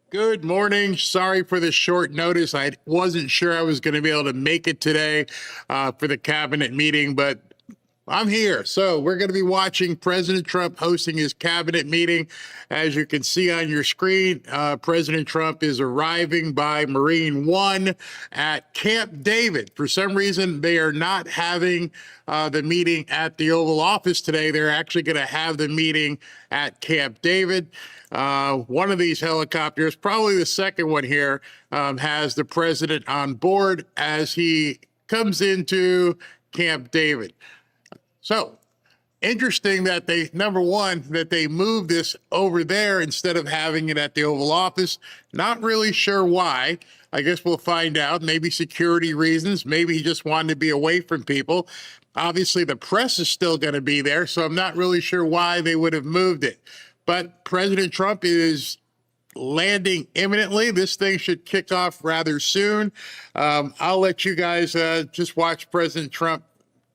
Good morning. Sorry for the short notice. I wasn't sure I was going to be able to make it today for the cabinet meeting, but I'm here. So we're going to be watching President Trump hosting his cabinet meeting. As you can see on your screen, President Trump is arriving by Marine One at Camp David. For some reason, they are not having the meeting at the Oval Office today. They're actually going to have the meeting at Camp David. One of these helicopters, probably the second one here, has the president on board as he comes into Camp David. So interesting that number one, that they moved this over there instead of having it at the Oval Office. Not really sure why. I guess we'll find out. Maybe security reasons. Maybe he just wanted to be away from people. Obviously, the press is still going to be there, so I'm not really sure why they would have moved it. But President Trump is landing imminently. This thing should kick off rather soon. I'll let you guys just watch President Trump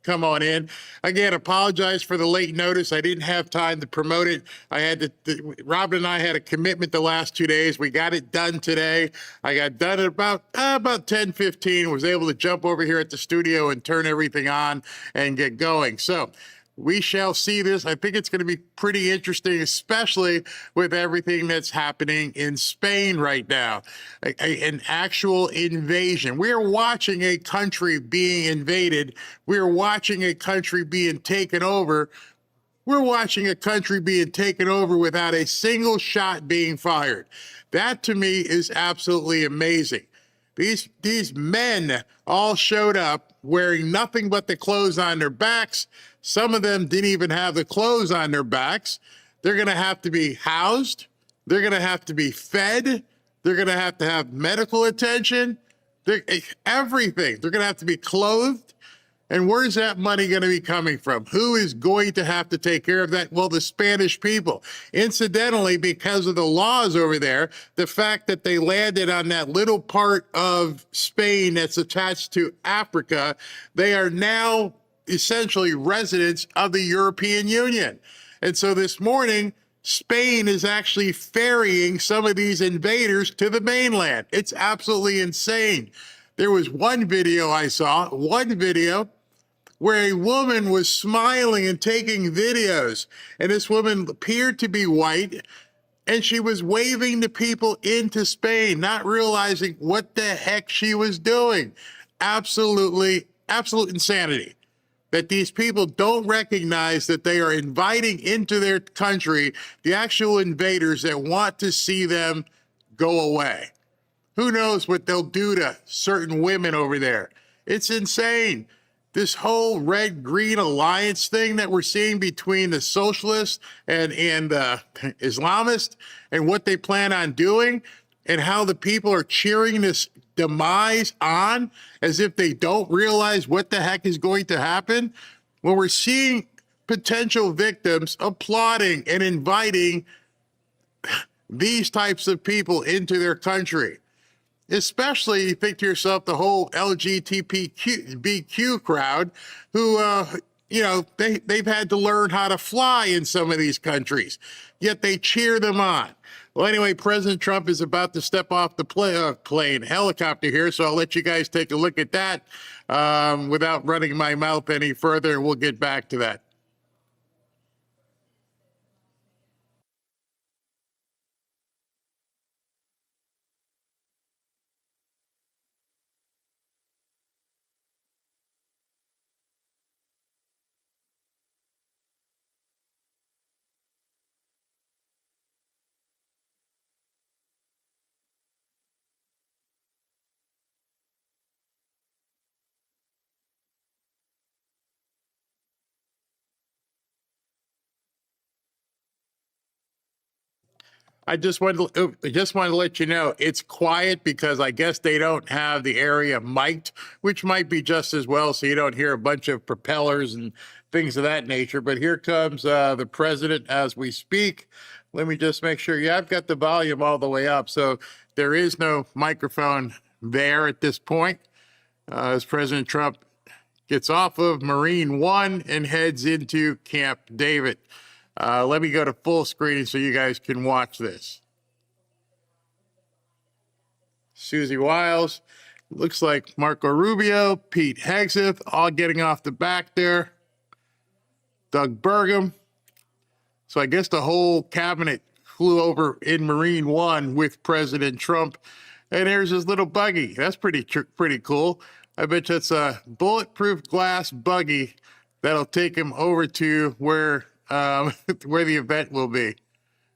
come on in. Again, apologize for the late notice. I didn't have time to promote it. I had to, Robin and I had a commitment the last 2 days. We got it done today. I got done at about 10:15, was able to jump over here at the studio and turn everything on and get going. So we shall see this. I think it's going to be pretty interesting, especially with everything that's happening in Spain right now. An actual invasion. We are watching a country being invaded. We are watching a country being taken over. We're watching a country being taken over without a single shot being fired. That to me is absolutely amazing. These men all showed up wearing nothing but the clothes on their backs. Some of them didn't even have the clothes on their backs. They're going to have to be housed. They're going to have to be fed. They're going to have medical attention. Everything. They're going to have to be clothed. And where's that money going to be coming from? Who is going to have to take care of that? Well, the Spanish people. Incidentally, because of the laws over there, the fact that they landed on that little part of Spain that's attached to Africa, they are now essentially residents of the European Union. And so this morning, Spain is actually ferrying some of these invaders to the mainland. It's absolutely insane. There was one video I saw, where a woman was smiling and taking videos, and this woman appeared to be white, and she was waving the people into Spain, not realizing what the heck she was doing. Absolute insanity. That these people don't recognize that they are inviting into their country the actual invaders that want to see them go away. Who knows what they'll do to certain women over there? It's insane. This whole red-green alliance thing that we're seeing between the socialists and Islamists and what they plan on doing and how the people are cheering this demise on as if they don't realize what the heck is going to happen. When we're seeing potential victims applauding and inviting these types of people into their country. Especially, you think to yourself, the whole LGBTQ crowd who, they've had to learn how to fly in some of these countries, yet they cheer them on. Well, anyway, President Trump is about to step off the helicopter here, so I'll let you guys take a look at that without running my mouth any further, and we'll get back to that. I just wanted to let you know it's quiet because I guess they don't have the area mic'd, which might be just as well, so you don't hear a bunch of propellers and things of that nature. But here comes the president as we speak. Let me just make sure. Yeah, I've got the volume all the way up, so there is no microphone there at this point. As President Trump gets off of Marine One and heads into Camp David. Let me go to full screen so you guys can watch this. Susie Wiles, looks like Marco Rubio, Pete Hegseth, all getting off the back there. Doug Burgum. So I guess the whole cabinet flew over in Marine One with President Trump. And there's his little buggy. That's pretty cool. I bet you it's a bulletproof glass buggy that'll take him over to where where the event will be.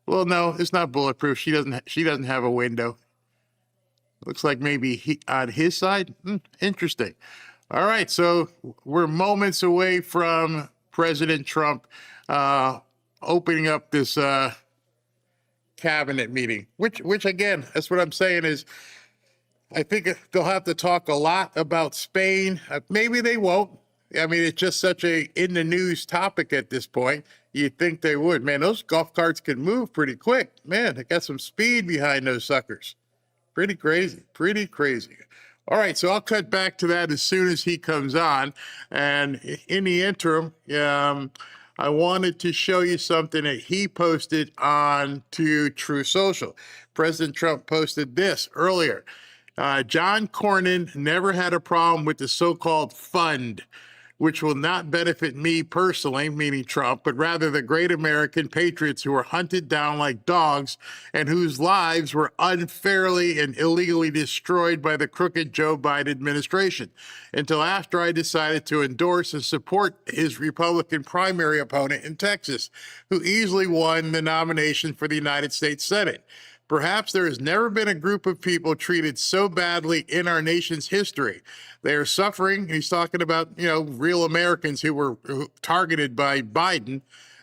Well, no, it's not bulletproof. She doesn't have a window. Looks like maybe on his side. Interesting. All right, so we're moments away from President Trump opening up this cabinet meeting, which again, that's what I'm saying is, I think they'll have to talk a lot about Spain. Maybe they won't. I mean, it's just such a in the news topic at this point. You'd think they would. Man, those golf carts can move pretty quick. Man, they got some speed behind those suckers. Pretty crazy, pretty crazy. All right, so I'll cut back to that as soon as he comes on. And in the interim, I wanted to show you something that he posted on to True Social. President Trump posted this earlier. John Cornyn never had a problem with the so-called fund, which will not benefit me personally, meaning Trump, but rather the great American patriots who were hunted down like dogs and whose lives were unfairly and illegally destroyed by the crooked Joe Biden administration, until after I decided to endorse and support his Republican primary opponent in Texas, who easily won the nomination for the United States Senate. Perhaps there has never been a group of people treated so badly in our nation's history. They are suffering. He's talking about, real Americans who were targeted by Biden,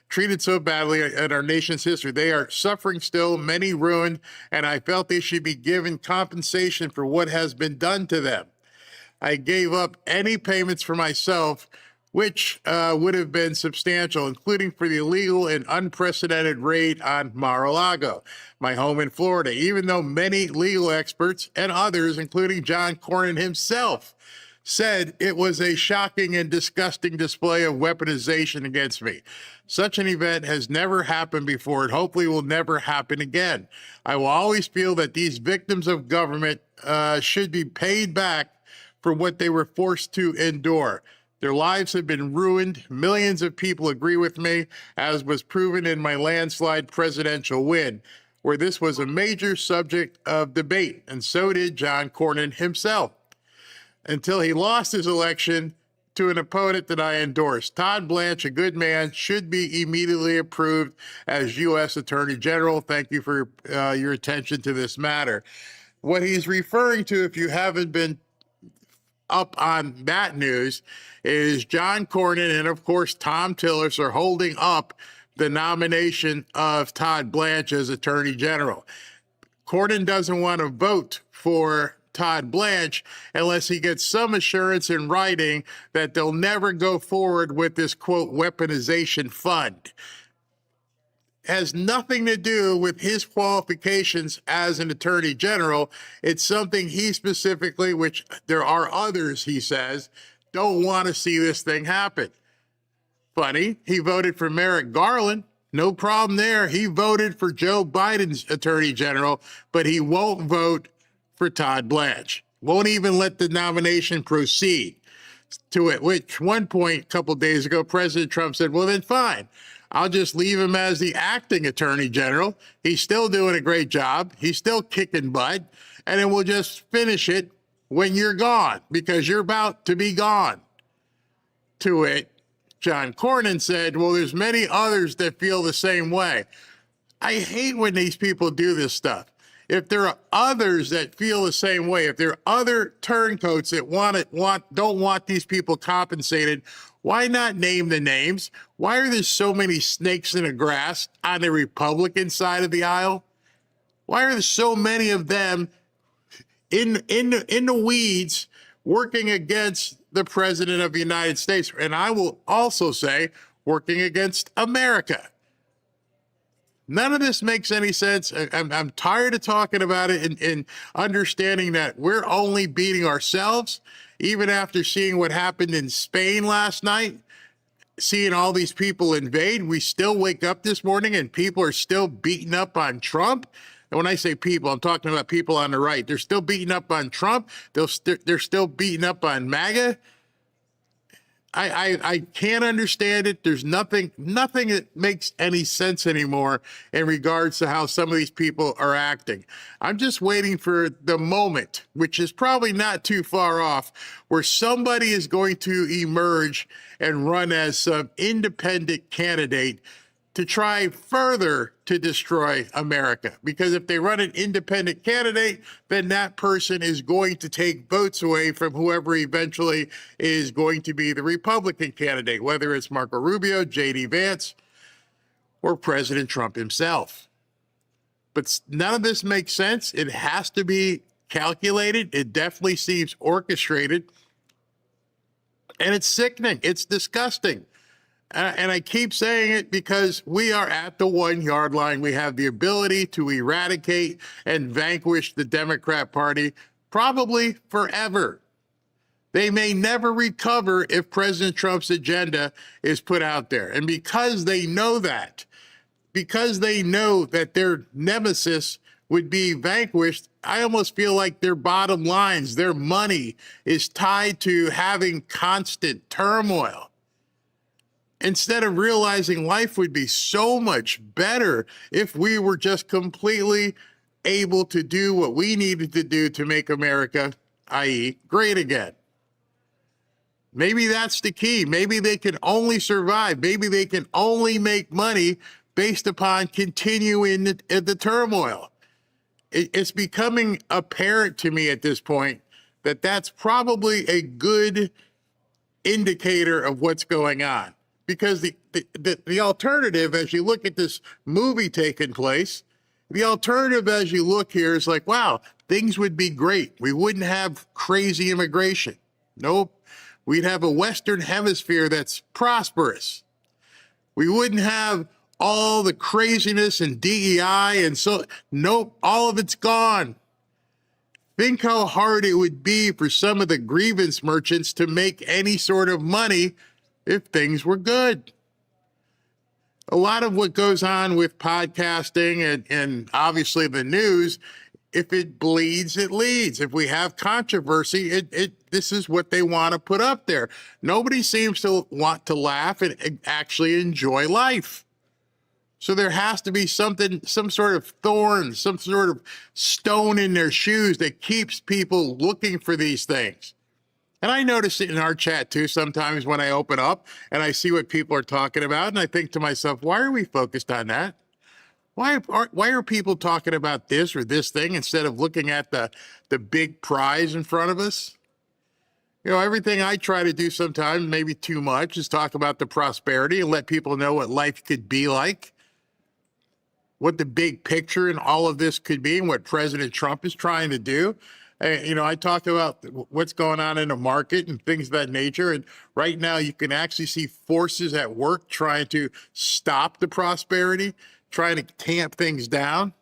treated so badly in our nation's history. They are suffering still, many ruined, and I felt they should be given compensation for what has been done to them. I gave up any payments for myself, which would have been substantial, including for the illegal and unprecedented raid on Mar-a-Lago, my home in Florida, even though many legal experts and others, including John Cornyn himself, said it was a shocking and disgusting display of weaponization against me. Such an event has never happened before and hopefully will never happen again. I will always feel that these victims of government should be paid back for what they were forced to endure. Their lives have been ruined. Millions of people agree with me, as was proven in my landslide presidential win, where this was a major subject of debate, and so did John Cornyn himself, until he lost his election to an opponent that I endorsed. Todd Blanche, a good man, should be immediately approved as U.S. Attorney General. Thank you for your attention to this matter. What he's referring to, if you haven't been up on that news, is John Cornyn and, of course, Tom Tillis are holding up the nomination of Todd Blanche as Attorney General. Cornyn doesn't want to vote for Todd Blanche unless he gets some assurance in writing that they'll never go forward with this, quote, weaponization fund. Has nothing to do with his qualifications as an attorney general. It's something he specifically, which there are others, he says, don't want to see this thing happen. Funny, he voted for Merrick Garland. No problem there. He voted for Joe Biden's attorney general, but he won't vote for Todd Blanche. Won't even let the nomination proceed to it, which one point a couple days ago, President Trump said, well, then fine. I'll just leave him as the acting attorney general. He's still doing a great job. He's still kicking butt. And then we'll just finish it when you're gone, because you're about to be gone. To it, John Cornyn said, well, there's many others that feel the same way. I hate when these people do this stuff. If there are others that feel the same way, if there are other turncoats that don't want these people compensated, why not name the names? Why are there so many snakes in the grass on the Republican side of the aisle? Why are there so many of them in the weeds working against the President of the United States? And I will also say, working against America. None of this makes any sense. I'm tired of talking about it and understanding that we're only beating ourselves, even after seeing what happened in Spain last night. seeing all these people invade, we still wake up this morning and people are still beating up on Trump. And when I say people, I'm talking about people on the right. They're still beating up on Trump. They're still beating up on MAGA. I can't understand it. There's nothing that makes any sense anymore in regards to how some of these people are acting. I'm just waiting for the moment, which is probably not too far off, where somebody is going to emerge and run as some independent candidate to try further to destroy America. Because if they run an independent candidate, then that person is going to take votes away from whoever eventually is going to be the Republican candidate, whether it's Marco Rubio, J.D. Vance, or President Trump himself. But none of this makes sense. It has to be calculated. It definitely seems orchestrated. And it's sickening. It's disgusting. And I keep saying it because we are at the 1 yard line. We have the ability to eradicate and vanquish the Democrat Party probably forever. They may never recover if President Trump's agenda is put out there. And because they know that their nemesis would be vanquished, I almost feel like their bottom lines, their money is tied to having constant turmoil. Instead of realizing life would be so much better if we were just completely able to do what we needed to do to make America, i.e., great again. Maybe that's the key. Maybe they can only survive. Maybe they can only make money based upon continuing the turmoil. It's becoming apparent to me at this point that that's probably a good indicator of what's going on. Because the alternative, as you look at this movie taking place, the alternative as you look here is like, wow, things would be great. We wouldn't have crazy immigration. Nope. We'd have a Western hemisphere that's prosperous. We wouldn't have all the craziness and DEI and so, nope, all of it's gone. Think how hard it would be for some of the grievance merchants to make any sort of money if things were good. A lot of what goes on with podcasting and obviously the news, if it bleeds, it leads. If we have controversy, this is what they want to put up there. Nobody seems to want to laugh and actually enjoy life. So there has to be something, some sort of thorn, some sort of stone in their shoes that keeps people looking for these things. And I notice it in our chat too sometimes when I open up and I see what people are talking about, and I think to myself, why are we focused on that? Why are people talking about this or this thing instead of looking at the big prize in front of us? You know, everything I try to do sometimes, maybe too much, is talk about the prosperity and let people know what life could be like, what the big picture in all of this could be, and what President Trump is trying to do. You know, I talk about what's going on in the market and things of that nature. And right now you can actually see forces at work trying to stop the prosperity, trying to tamp things down.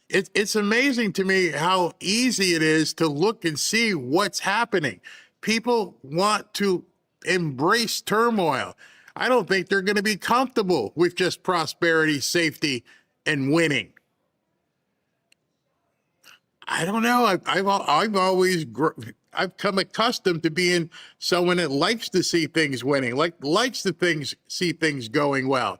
It's amazing to me how easy it is to look and see what's happening. People want to embrace turmoil. I don't think they're going to be comfortable with just prosperity, safety, and winning. I don't know. I've come accustomed to being someone that likes to see things winning, likes to see things going well.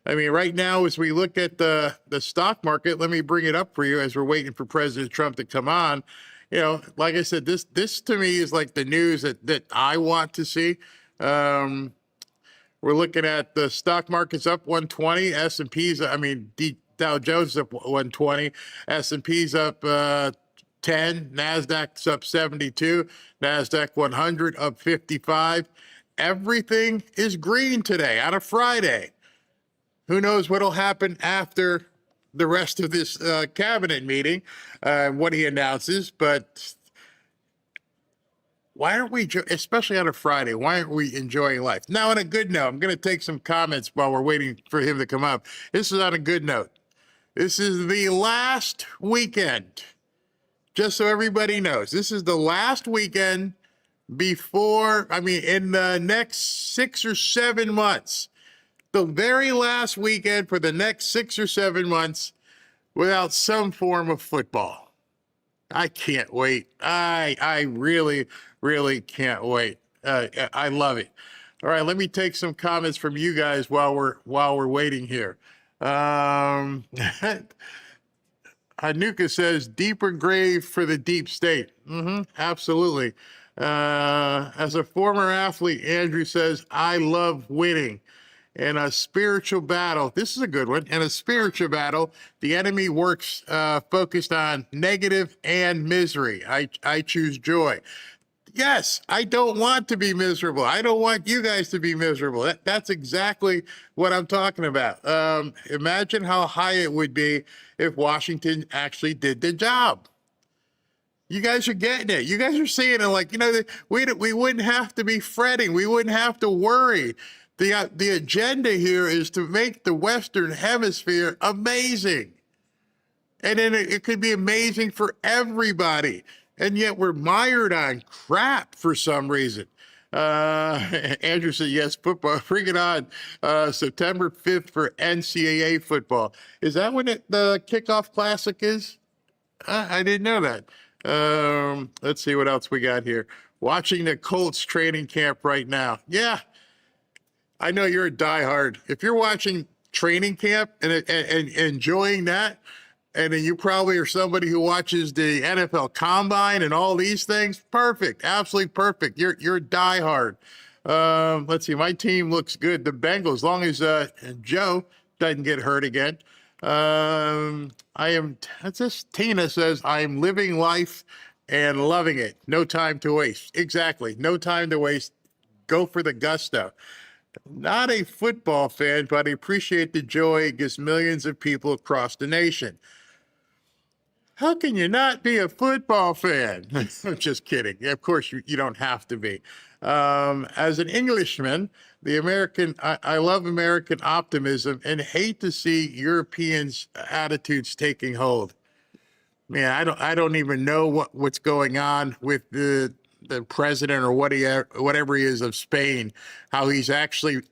I mean, right now, as we look at the stock market, let me bring it up for you as we're waiting for President Trump to come on. You know, like I said, this to me is like the news that I want to see. We're looking at the stock market's up 120, S&P's, Dow Jones is up 120, S&P's up 10, NASDAQ's up 72, NASDAQ 100 up 55. Everything is green today on a Friday. Who knows what'll happen after the rest of this cabinet meeting, what he announces, but why aren't we, especially on a Friday, why aren't we enjoying life? Now, on a good note, I'm going to take some comments while we're waiting for him to come up. This is on a good note. This is the last weekend, just so everybody knows, this is the last weekend in the next 6 or 7 months, the very last weekend for the next 6 or 7 months without some form of football. I can't wait. I really, really can't wait. I love it. All right, let me take some comments from you guys while we're waiting here. Hanukkah says, deeper grave for the deep state. Absolutely. As a former athlete, Andrew says, I love winning. In a spiritual battle, this is a good one. In a spiritual battle, the enemy works focused on negative and misery. I choose joy. Yes, I don't want to be miserable. I don't want you guys to be miserable. That's exactly what I'm talking about. Imagine how high it would be if Washington actually did the job. You guys are getting it. You guys are seeing it like, we wouldn't have to be fretting. We wouldn't have to worry. The agenda here is to make the Western Hemisphere amazing. And then it could be amazing for everybody. And yet we're mired on crap for some reason. Andrew said, yes, football, bring it on. September 5th for NCAA football. Is that when the kickoff classic is? I didn't know that. Let's see what else we got here. Watching the Colts training camp right now. Yeah, I know you're a diehard. If you're watching training camp and enjoying that, and then you probably are somebody who watches the NFL Combine and all these things, perfect, absolutely perfect. You're a diehard. Let's see, my team looks good. The Bengals, as long as Joe doesn't get hurt again. Tina says, I am living life and loving it. No time to waste. Exactly, no time to waste. Go for the gusto. Not a football fan, but I appreciate the joy it gives millions of people across the nation. How can you not be a football fan? I'm just kidding. Of course, you don't have to be. As an Englishman, I love American optimism and hate to see Europeans' attitudes taking hold. Man, I don't even know what's going on with the president or whatever he is of Spain, how he's actually,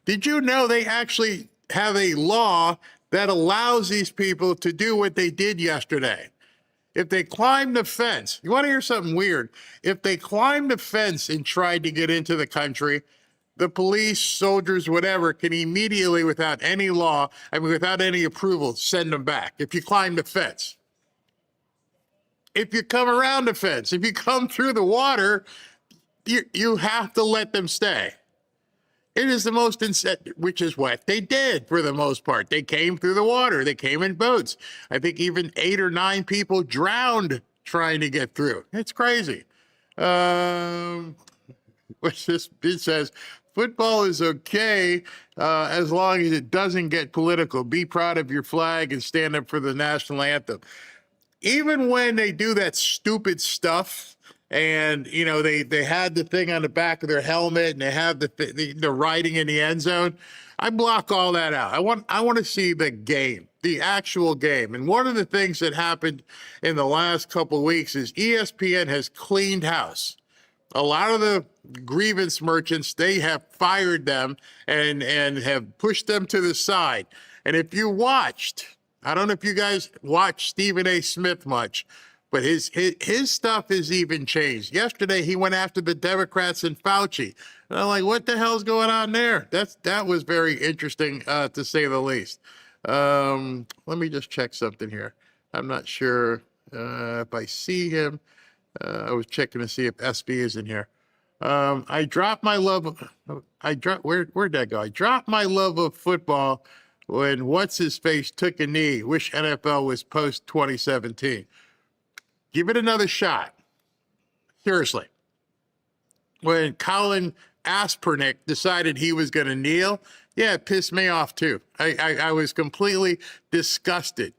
did you know they actually have a law that allows these people to do what they did yesterday? If they climbed the fence, you want to hear something weird? If they climbed the fence and tried to get into the country, the police, soldiers, whatever, can immediately, without any without any approval, send them back. If you climb the fence. If you come around the fence, if you come through the water, you have to let them stay. It is the most which is what they did for the most part. They came through the water. They came in boats. I think even 8 or 9 people drowned trying to get through. It's crazy. It says, football is okay as long as it doesn't get political. Be proud of your flag and stand up for the national anthem. Even when they do that stupid stuff, and they had the thing on the back of their helmet, and they have the writing in the end zone, I block all that out. I want to see the game, the actual game. And one of the things that happened in the last couple of weeks is ESPN has cleaned house. A lot of the grievance merchants, they have fired them and have pushed them to the side. And if you watched, I don't know if you guys watch Stephen A. Smith much, but his stuff has even changed. Yesterday, he went after the Democrats and Fauci. And I'm like, what the hell's going on there? That was very interesting, to say the least. Let me just check something here. I'm not sure if I see him. I was checking to see if SB is in here. Where'd that go? I dropped my love of football when what's-his-face took a knee. Wish NFL was post-2017. Give it another shot. Seriously. When Colin Kaepernick decided he was going to kneel, yeah, it pissed me off too. I was completely disgusted.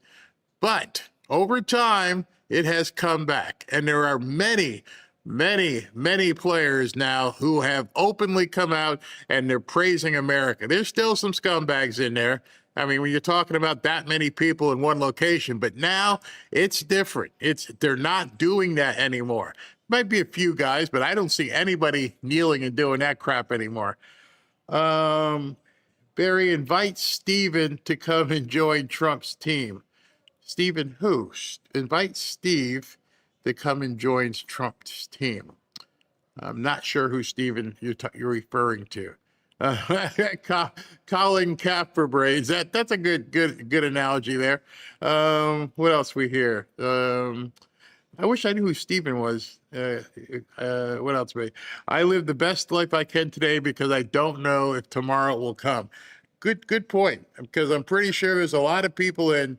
But over time, it has come back. And there are many, many, many players now who have openly come out and they're praising America. There's still some scumbags in there. I mean, when you're talking about that many people in one location, but now it's different. They're not doing that anymore. Might be a few guys, but I don't see anybody kneeling and doing that crap anymore. Barry invites Steven to come and join Trump's team. Steven who? Invite Steve to come and join Trump's team. I'm not sure who Steven you're referring to. Colin Capperbraids. That's a good analogy there. What else we hear? I wish I knew who Steven was. What else? I live the best life I can today because I don't know if tomorrow will come. Good point. Because I'm pretty sure there's a lot of people in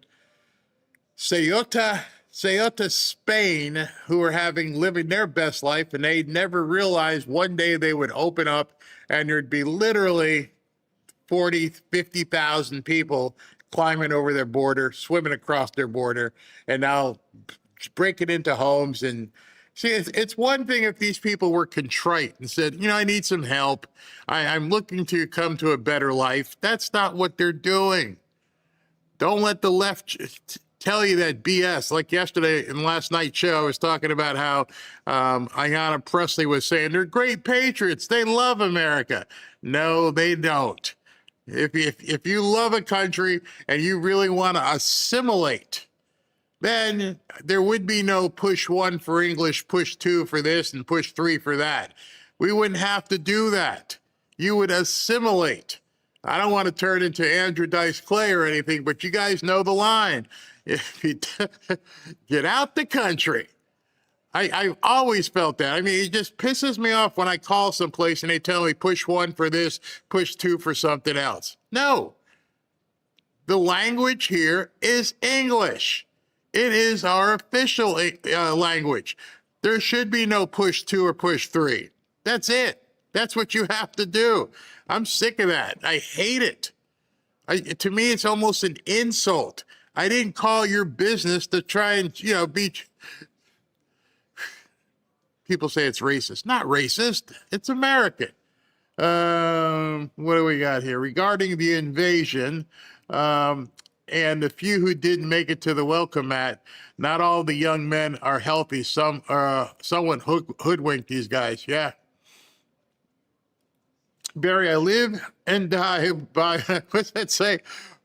Ceuta, Spain, who are living their best life, and they never realized one day they would open up and there'd be literally 40, 50,000 people climbing over their border, swimming across their border, and now breaking into homes. And see, it's one thing if these people were contrite and said, I need some help. I'm looking to come to a better life. That's not what they're doing. Don't let the left tell you that BS. Like yesterday in last night's show, I was talking about how Ayanna Pressley was saying they're great patriots. They love America. No, they don't. If you love a country and you really want to assimilate, then there would be no push 1 for English, push 2 for this, and push 3 for that. We wouldn't have to do that. You would assimilate. I don't want to turn into Andrew Dice Clay or anything, but you guys know the line. If you get out the country. I always felt that. I mean, it just pisses me off when I call someplace and they tell me push 1 for this, push 2 for something else. No. The language here is English. It is our official language. There should be no push 2 or push 3. That's it. That's what you have to do. I'm sick of that. I hate it. To me, it's almost an insult. I didn't call your business to try and, be. People say it's racist. Not racist. It's American. What do we got here? Regarding the invasion, and the few who didn't make it to the welcome mat, not all the young men are healthy. Someone hoodwinked these guys. Yeah. Barry, I live and die by, what's that say?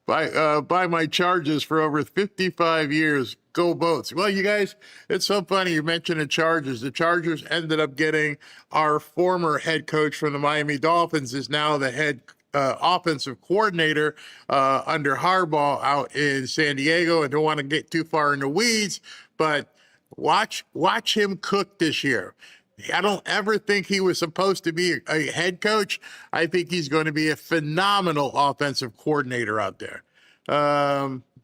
By my charges for over 55 years. Go Boats. Well, you guys, it's so funny you mentioned the Chargers. The Chargers ended up getting our former head coach from the Miami Dolphins is now the head offensive coordinator under Harbaugh out in San Diego. I don't want to get too far in the weeds, but watch him cook this year. I don't ever think he was supposed to be a head coach. I think he's going to be a phenomenal offensive coordinator out there.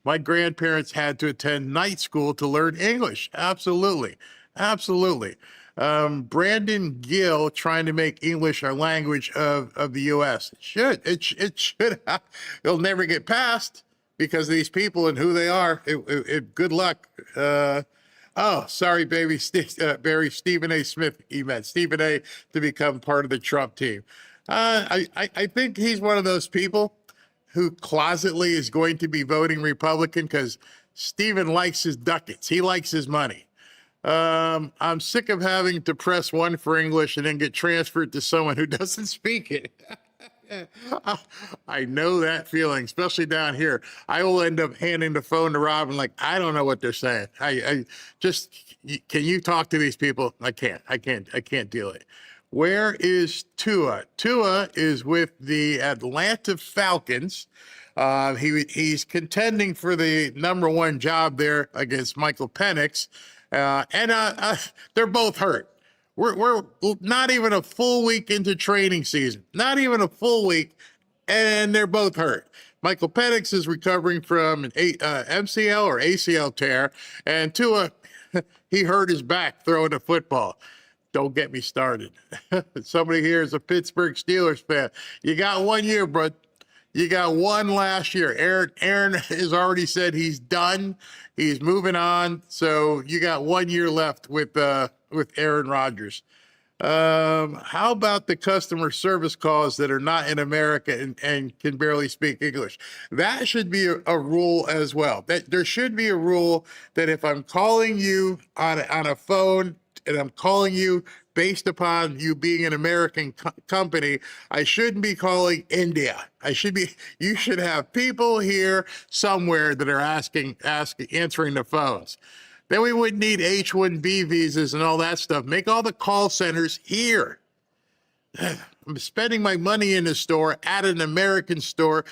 My grandparents had to attend night school to learn English. Absolutely. Absolutely. Brandon Gill trying to make English our language of the U.S. It should. It'll never get passed because of these people and who they are. Good luck. Oh, sorry, Barry. Stephen A. Smith, he meant Stephen A. to become part of the Trump team. I think he's one of those people who closetly is going to be voting Republican because Stephen likes his ducats. He likes his money. I'm sick of having to press 1 for English and then get transferred to someone who doesn't speak it. I know that feeling, especially down here. I will end up handing the phone to Robin like, I don't know what they're saying. I just, can you talk to these people? I can't deal it. Where is Tua? Tua is with the Atlanta Falcons. He's contending for the #1 job there against Michael Penix. And they're both hurt. We're not even a full week into training season, not even a full week, and they're both hurt. Michael Penix is recovering from an MCL or ACL tear, and Tua, he hurt his back throwing a football. Don't get me started. Somebody here is a Pittsburgh Steelers fan. You got 1 year, bro. You got one last year. Aaron has already said he's done. He's moving on. So you got 1 year left with Aaron Rodgers. How about the customer service calls that are not in America and can barely speak English? That should be a rule as well. That there should be a rule that if I'm calling you on a phone and I'm calling you based upon you being an American company. I shouldn't be calling India. You should have people here somewhere that are answering the phones. Then we wouldn't need H-1B visas and all that stuff. Make all the call centers here. I'm spending my money in a store at an American store,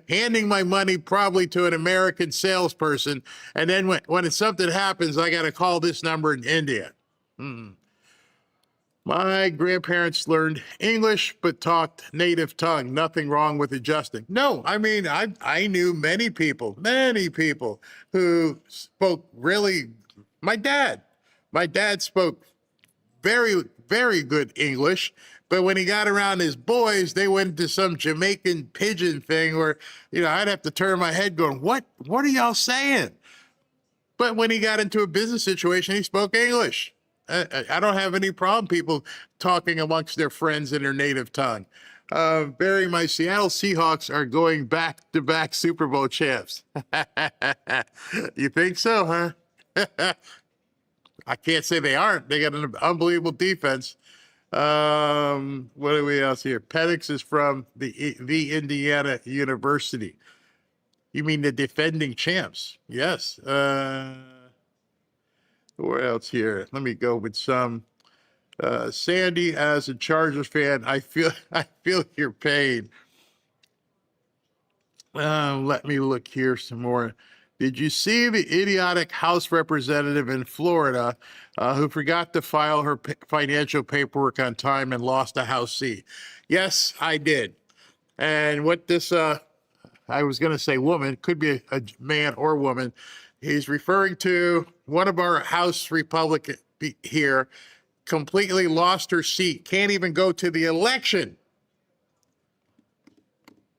handing my money probably to an American salesperson, and then when something happens, I got to call this number in India. My grandparents learned English but talked native tongue. Nothing wrong with adjusting. No, I mean, I knew many people who spoke really. My dad spoke very, very good English. But when he got around his boys, they went into some Jamaican pidgin thing where, I'd have to turn my head going, what are y'all saying? But when he got into a business situation, he spoke English. I don't have any problem people talking amongst their friends in their native tongue. Barry, my Seattle Seahawks are going back-to-back Super Bowl champs. You think so, huh? I can't say they aren't. They got an unbelievable defense. What are we else here? Penix is from the Indiana University. You mean the defending champs? Yes. Where else here? Let me go with some. Sandy, as a Chargers fan, I feel your pain. Let me look here some more. Did you see the idiotic House representative in Florida who forgot to file her financial paperwork on time and lost a House seat? Yes, I did. And what this, I was going to say woman, could be a man or woman. He's referring to one of our House Republicans here, completely lost her seat, can't even go to the election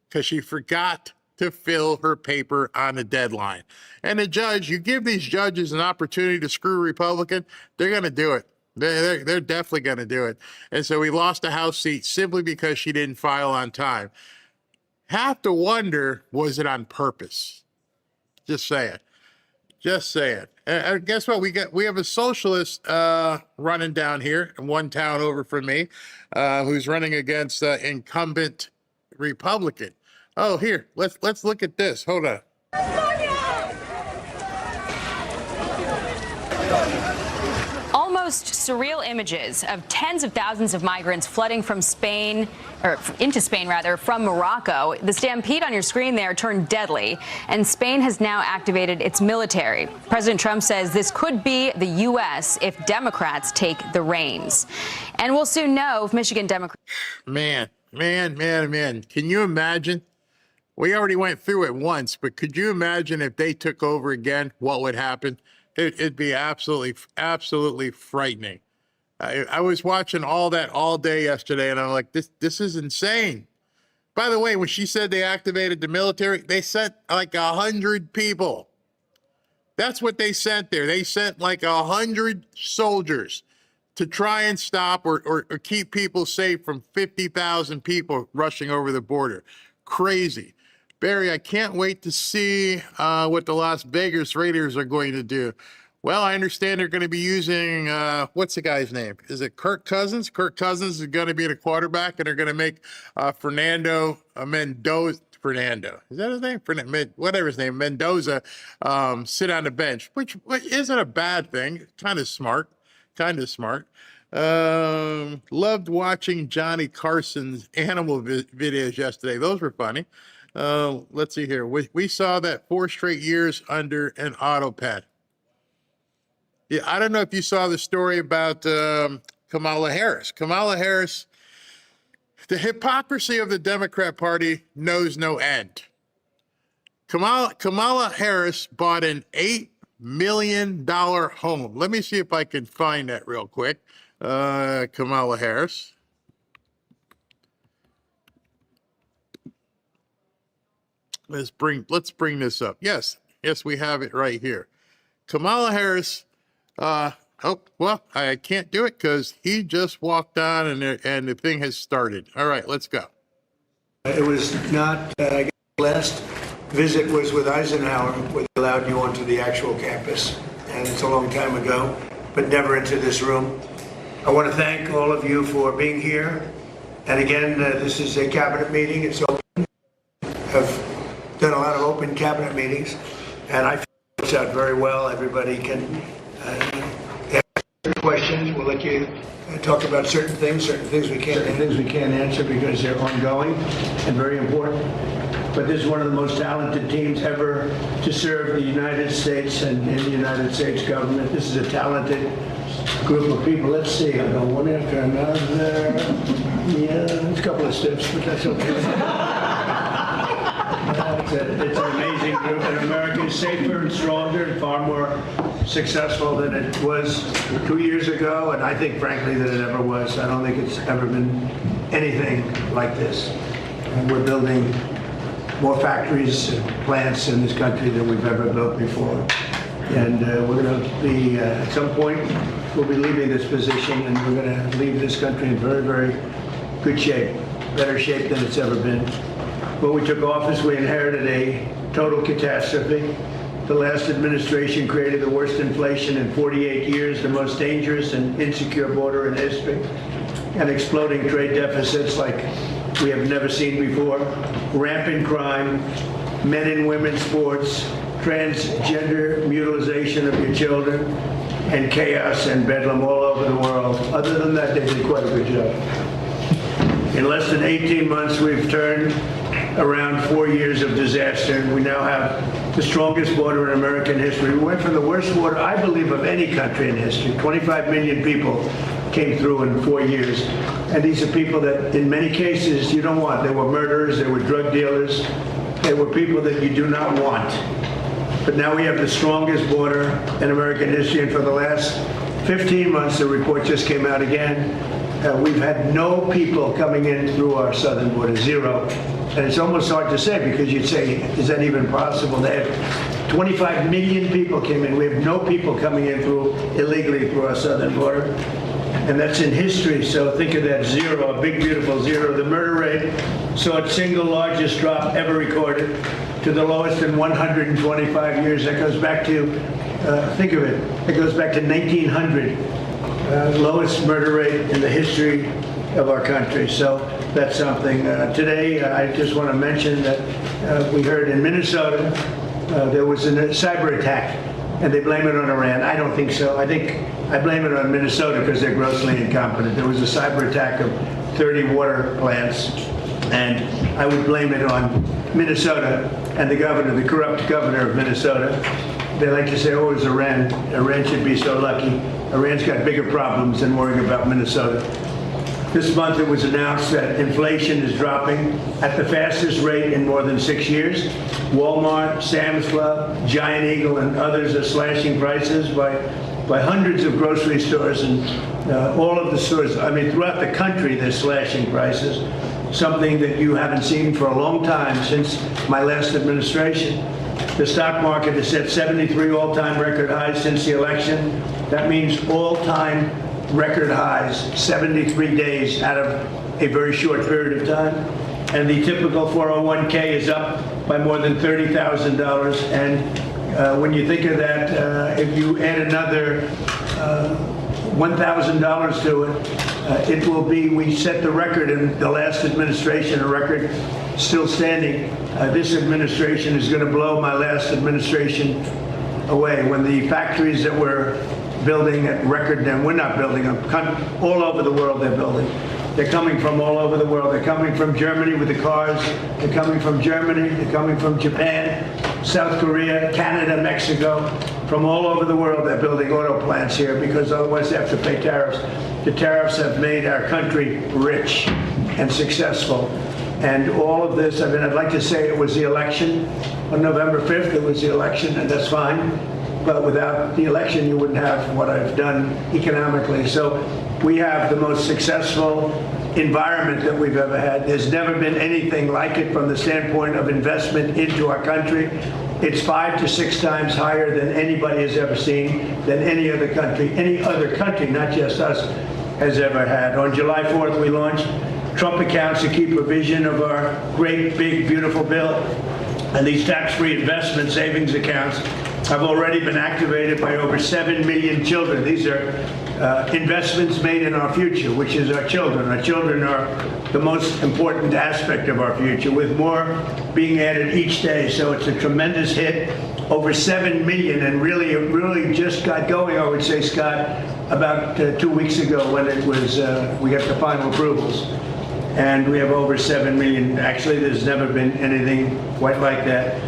because she forgot to fill her paper on the deadline. And the judge, you give these judges an opportunity to screw Republican, they're going to do it. They're definitely going to do it. And so we lost a House seat simply because she didn't file on time. Have to wonder, was it on purpose? Just saying. Just saying. And guess what? We have a socialist running down here in one town over from me, who's running against incumbent Republican. Oh, here, let's look at this. Hold on. Almost surreal images of tens of thousands of migrants flooding from Spain, or into Spain rather, from Morocco. The stampede on your screen there turned deadly, and Spain has now activated its military. President Trump says this could be the U.S. if Democrats take the reins. And we'll soon know if Michigan Democrats... Man. Can you imagine? We already went through it once, but could you imagine if they took over again, what would happen? It'd be absolutely frightening. I was watching all that all day yesterday, and I'm like, this is insane. By the way, when she said they activated the military, they sent like 100 people. That's what they sent there. They sent like 100 soldiers to try and stop or keep people safe from 50,000 people rushing over the border. Crazy. Barry, I can't wait to see what the Las Vegas Raiders are going to do. Well, I understand they're going to be using, what's the guy's name? Is it Kirk Cousins? Kirk Cousins is going to be the quarterback, and they're going to make Fernando Mendoza, is that his name? Whatever his name, Mendoza, sit on the bench, which isn't a bad thing. Kind of smart. Loved watching Johnny Carson's animal videos yesterday. Those were funny. Let's see here. We saw that 4 straight years under an auto pet. Yeah, I don't know if you saw the story about Kamala Harris. Kamala Harris, the hypocrisy of the Democrat Party knows no end. Kamala Harris bought an $8 million home. Let me see if I can find that real quick. Kamala Harris. Let's bring this up. Yes, we have it right here. Kamala Harris. Oh, well, I can't do it because he just walked on and the thing has started. All right, let's go. It was not, last visit was with Eisenhower, when they allowed you onto the actual campus, and it's a long time ago. but never into this room. I want to thank all of you for being here. And again, this is a cabinet meeting. It's open. I've done a lot of open cabinet meetings, and I feel it works out very well. Everybody can ask questions. We'll let you talk about certain things we can't answer because they're ongoing and very important. But this is one of the most talented teams ever to serve the United States and in the United States government. This is a talented group of people. Let's see, I'll go one after another. Yeah, there's a couple of steps, but that's okay. It's an amazing group, and America is safer and stronger and far more successful than it was 2 years ago, and I think, frankly, that it ever was. I don't think it's ever been anything like this. And we're building more factories and plants in this country than we've ever built before. And we're going to be, at some point, we'll be leaving this position, and we're going to leave this country in very, very good shape, better shape than it's ever been. When we took office, we inherited a total catastrophe. The last administration created the worst inflation in 48 years, the most dangerous and insecure border in history, and exploding trade deficits like we have never seen before, rampant crime, men and women's sports, transgender mutilation of your children, and chaos and bedlam all over the world. Other than that, they did quite a good job. In less than 18 months, we've turned around 4 years of disaster. We now have the strongest border in American history. We went from the worst border, I believe, of any country in history. 25 million people came through in 4 years. And these are people that, in many cases, you don't want. They were murderers, they were drug dealers, they were people that you do not want. But now we have the strongest border in American history, and for the last 15 months, the report just came out again, we've had no people coming in through our southern border, zero. And it's almost hard to say because you'd say, is that even possible? They have 25 million people came in. We have no people coming in illegally through our southern border. And that's in history, so think of that zero, a big, beautiful zero. The murder rate saw its single largest drop ever recorded to the lowest in 125 years. That goes back to, think of it, it goes back to 1900. Lowest murder rate in the history of our country. So that's something. Today, I just want to mention that we heard in Minnesota there was a cyber attack, and they blame it on Iran. I don't think so. I blame it on Minnesota because they're grossly incompetent. There was a cyber attack of 30 water plants, and I would blame it on Minnesota and the governor, the corrupt governor of Minnesota. They like to say, oh, it was Iran. Iran should be so lucky. Iran's got bigger problems than worrying about Minnesota. This month it was announced that inflation is dropping at the fastest rate in more than 6 years. Walmart, Sam's Club, Giant Eagle, and others are slashing prices by hundreds of grocery stores, and all of the stores, I mean, throughout the country, they're slashing prices, something that you haven't seen for a long time since my last administration. The stock market has set 73 all-time record highs since the election. That means all-time record highs, 73 days out of a very short period of time. And the typical 401k is up by more than $30,000. And when you think of that, if you add another $1,000 to it, it will be, we set the record in the last administration, a record still standing. This administration is going to blow my last administration away. When the factories that we're building at record, and we're not building them, all over the world they're building. They're coming from all over the world. They're coming from Germany with the cars. They're coming from Germany. They're coming from Japan, South Korea, Canada, Mexico. From all over the world, they're building auto plants here because otherwise they have to pay tariffs. The tariffs have made our country rich and successful. And all of this, I mean, I'd like to say it was the election. On November 5th, it was the election, and that's fine. But without the election, you wouldn't have what I've done economically. So we have the most successful environment that we've ever had. There's never been anything like it from the standpoint of investment into our country. It's 5 to 6 times higher than anybody has ever seen, than any other country, not just us, has ever had. On July 4th, we launched Trump accounts, a key provision of our great, big, beautiful bill. And these tax-free investment savings accounts have already been activated by over 7 million children. These are investments made in our future, which is our children. Our children are the most important aspect of our future, with more being added each day. So it's a tremendous hit. Over 7 million, and really, it really just got going, I would say, Scott, about 2 weeks ago when it was, we got the final approvals. And we have over 7 million. Actually, there's never been anything quite like that.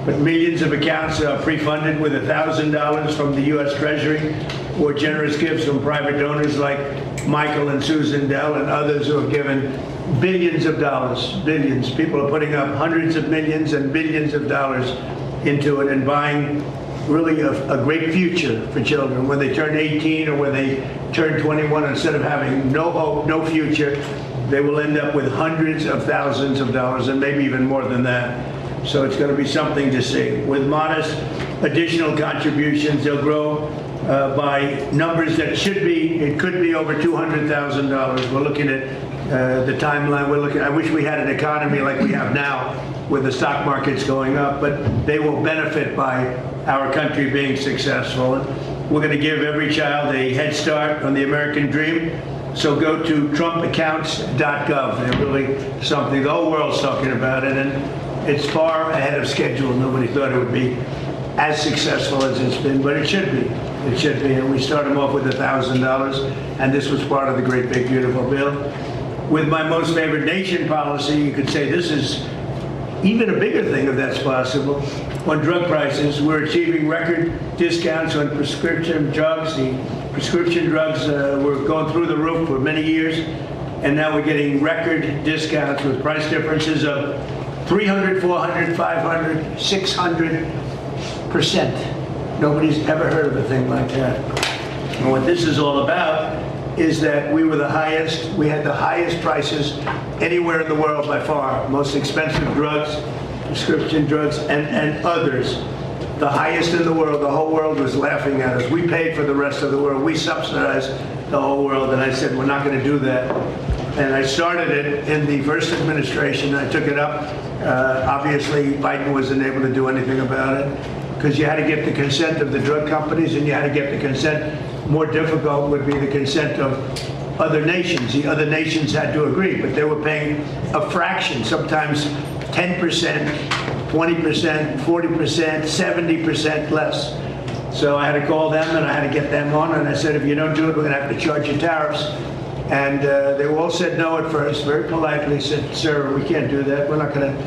But millions of accounts are pre-funded with $1,000 from the U.S. Treasury or generous gifts from private donors like Michael and Susan Dell and others who have given billions of dollars, billions. People are putting up hundreds of millions and billions of dollars into it and buying really a great future for children. When they turn 18 or when they turn 21, instead of having no hope, no future, they will end up with hundreds of thousands of dollars and maybe even more than that. So it's going to be something to see. With modest additional contributions, they'll grow by numbers that should be, it could be over $200,000. We're looking at the timeline. I wish we had an economy like we have now with the stock markets going up, but they will benefit by our country being successful. We're going to give every child a head start on the American dream. So go to trumpaccounts.gov. They're really something. The whole world's talking about it, and it's far ahead of schedule. Nobody thought it would be as successful as it's been, but it should be. It should be. And we start them off with $1,000, and this was part of the great big beautiful bill. With my most favored nation policy, you could say this is even a bigger thing if that's possible. On drug prices, we're achieving record discounts on prescription drugs. The prescription drugs were going through the roof for many years, and now we're getting record discounts with price differences of 300, 400, 500, 600%. Nobody's ever heard of a thing like that. And what this is all about is that we had the highest prices anywhere in the world by far. Most expensive drugs, prescription drugs, and others. The highest in the world. The whole world was laughing at us. We paid for the rest of the world. We subsidized the whole world. And I said, we're not going to do that. And I started it in the first administration. I took it up. Obviously, Biden wasn't able to do anything about it because you had to get the consent of the drug companies, and you had to get the consent. More difficult would be the consent of other nations. The other nations had to agree, but they were paying a fraction, sometimes 10%, 20%, 40%, 70% less. So I had to call them and I had to get them on, and I said, if you don't do it, we're going to have to charge you tariffs. And they all said no at first, very politely said, sir, we can't do that. We're not going to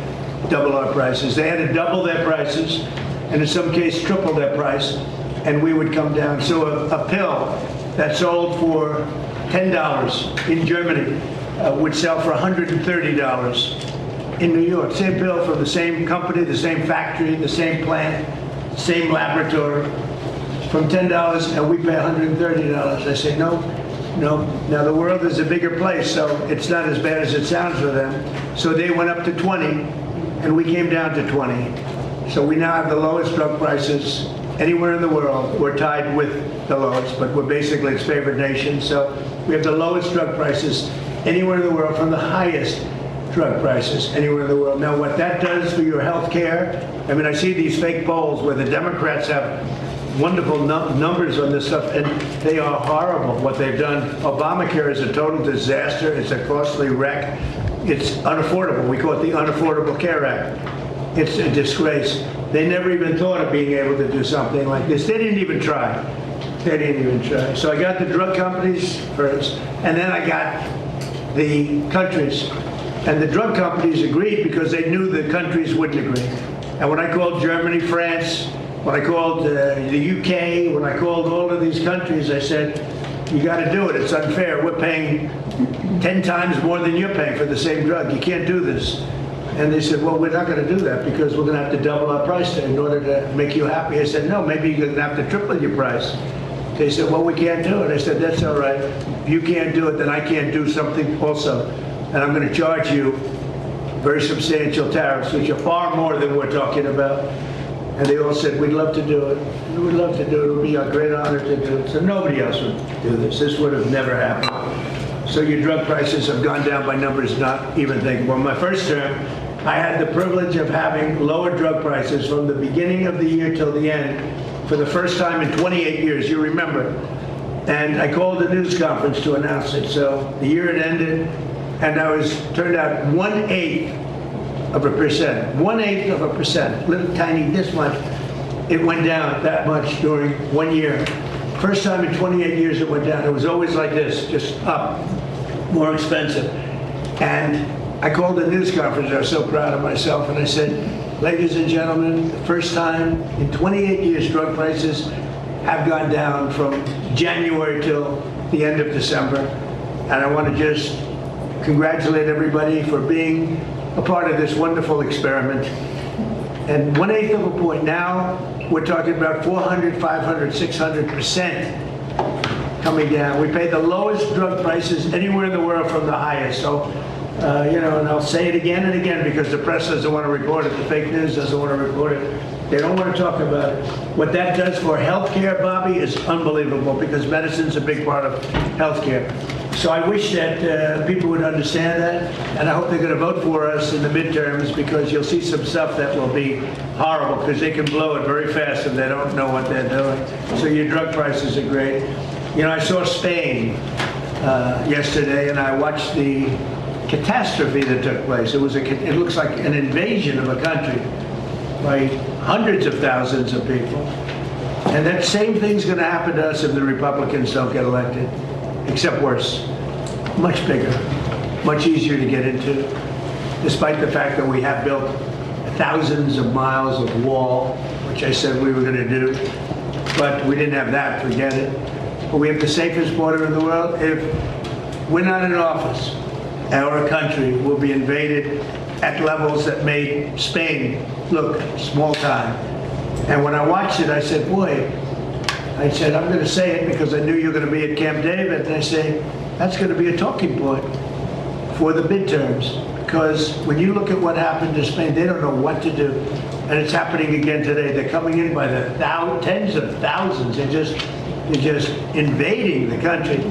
double our prices. They had to double their prices, and in some cases triple their price, and we would come down. So a pill that sold for $10 in Germany would sell for $130 in New York. Same pill from the same company, the same factory, the same plant, same laboratory, from $10, and we pay $130. I say, no. Now the world is a bigger place, so it's not as bad as it sounds for them. So they went up to 20, and we came down to 20. So we now have the lowest drug prices anywhere in the world. We're tied with the lowest, but we're basically its favored nation. So we have the lowest drug prices anywhere in the world from the highest drug prices anywhere in the world. Now, what that does for your health care, I mean, I see these fake polls where the Democrats have wonderful numbers on this stuff, and they are horrible what they've done. Obamacare is a total disaster. It's a costly wreck. It's unaffordable. We call it the Unaffordable Care Act. It's a disgrace. They never even thought of being able to do something like this. They didn't even try. They didn't even try. So I got the drug companies first, and then I got the countries. And the drug companies agreed because they knew the countries wouldn't agree. And when I called Germany, France, when I called the UK, when I called all of these countries, I said, you got to do it. It's unfair. We're paying 10 times more than you're paying for the same drug. You can't do this. And they said, well, we're not going to do that because we're going to have to double our price in order to make you happy. I said, no, maybe you're going to have to triple your price. They said, well, we can't do it. I said, that's all right. If you can't do it, then I can't do something also. And I'm going to charge you very substantial tariffs, which are far more than we're talking about. And they all said, we'd love to do it. We'd love to do it. It would be a great honor to do it. So nobody else would do this. This would have never happened. So your drug prices have gone down by numbers not even thinkable. In my first term, I had the privilege of having lower drug prices from the beginning of the year till the end for the first time in 28 years, you remember. And I called a news conference to announce it. So the year had ended, and I was turned out 1/8 of a percent. 1/8 of a percent, little tiny this much. It went down that much during 1 year. First time in 28 years it went down. It was always like this, just up, more expensive. And I called a news conference. I was so proud of myself, and I said, ladies and gentlemen, the first time in 28 years drug prices have gone down from January till the end of December. And I want to just congratulate everybody for being a part of this wonderful experiment. And 1/8 of a point. Now we're talking about 400, 500, 600% coming down. We pay the lowest drug prices anywhere in the world from the highest. So, and I'll say it again and again because the press doesn't want to report it, the fake news doesn't want to report it. They don't want to talk about it. What that does for healthcare, Bobby, is unbelievable because medicine's a big part of healthcare. So I wish that people would understand that, and I hope they're going to vote for us in the midterms because you'll see some stuff that will be horrible because they can blow it very fast if they don't know what they're doing. So your drug prices are great. I saw Spain yesterday, and I watched the catastrophe that took place. It looks like an invasion of a country by hundreds of thousands of people. And that same thing's going to happen to us if the Republicans don't get elected, except worse. Much bigger, much easier to get into, despite the fact that we have built thousands of miles of wall, which I said we were going to do, but we didn't have that, forget it. But we have the safest border in the world. If we're not in office, our country will be invaded at levels that made Spain look small time. And when I watched it, I said, boy, I'm going to say it because I knew you were going to be at Camp David. And I say, that's going to be a talking point for the midterms. Because when you look at what happened to Spain, they don't know what to do. And it's happening again today. They're coming in by the tens of thousands. They're just invading the country.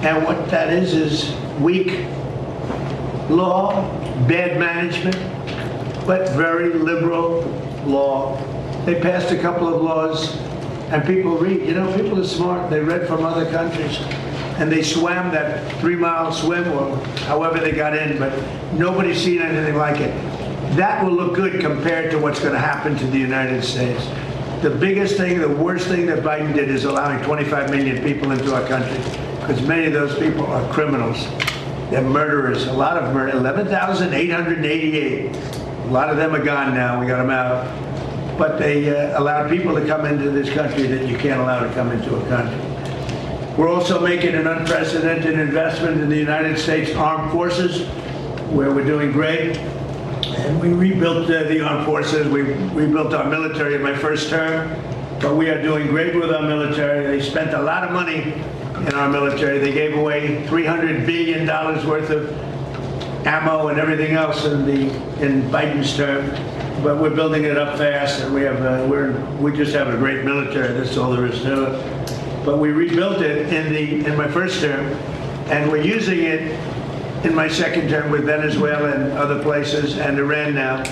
And what that is weak law, bad management, but very liberal law. They passed a couple of laws, and people read. People are smart. They read from other countries, and they swam that 3-mile swim, or however they got in, but nobody's seen anything like it. That will look good compared to what's going to happen to the United States. The biggest thing, the worst thing that Biden did is allowing 25 million people into our country, because many of those people are criminals. They're murderers. A lot of murder. 11,888. A lot of them are gone now. We got them out. But they allowed people to come into this country that you can't allow to come into a country. We're also making an unprecedented investment in the United States Armed Forces, where we're doing great. And we rebuilt the armed forces. We rebuilt our military in my first term. But we are doing great with our military. They spent a lot of money in our military. They gave away $300 billion worth of ammo and everything else in Biden's term. But we're building it up fast, and we just have a great military. That's all there is to it. But we rebuilt it in my first term, and we're using it in my second term with Venezuela and other places, and Iran now.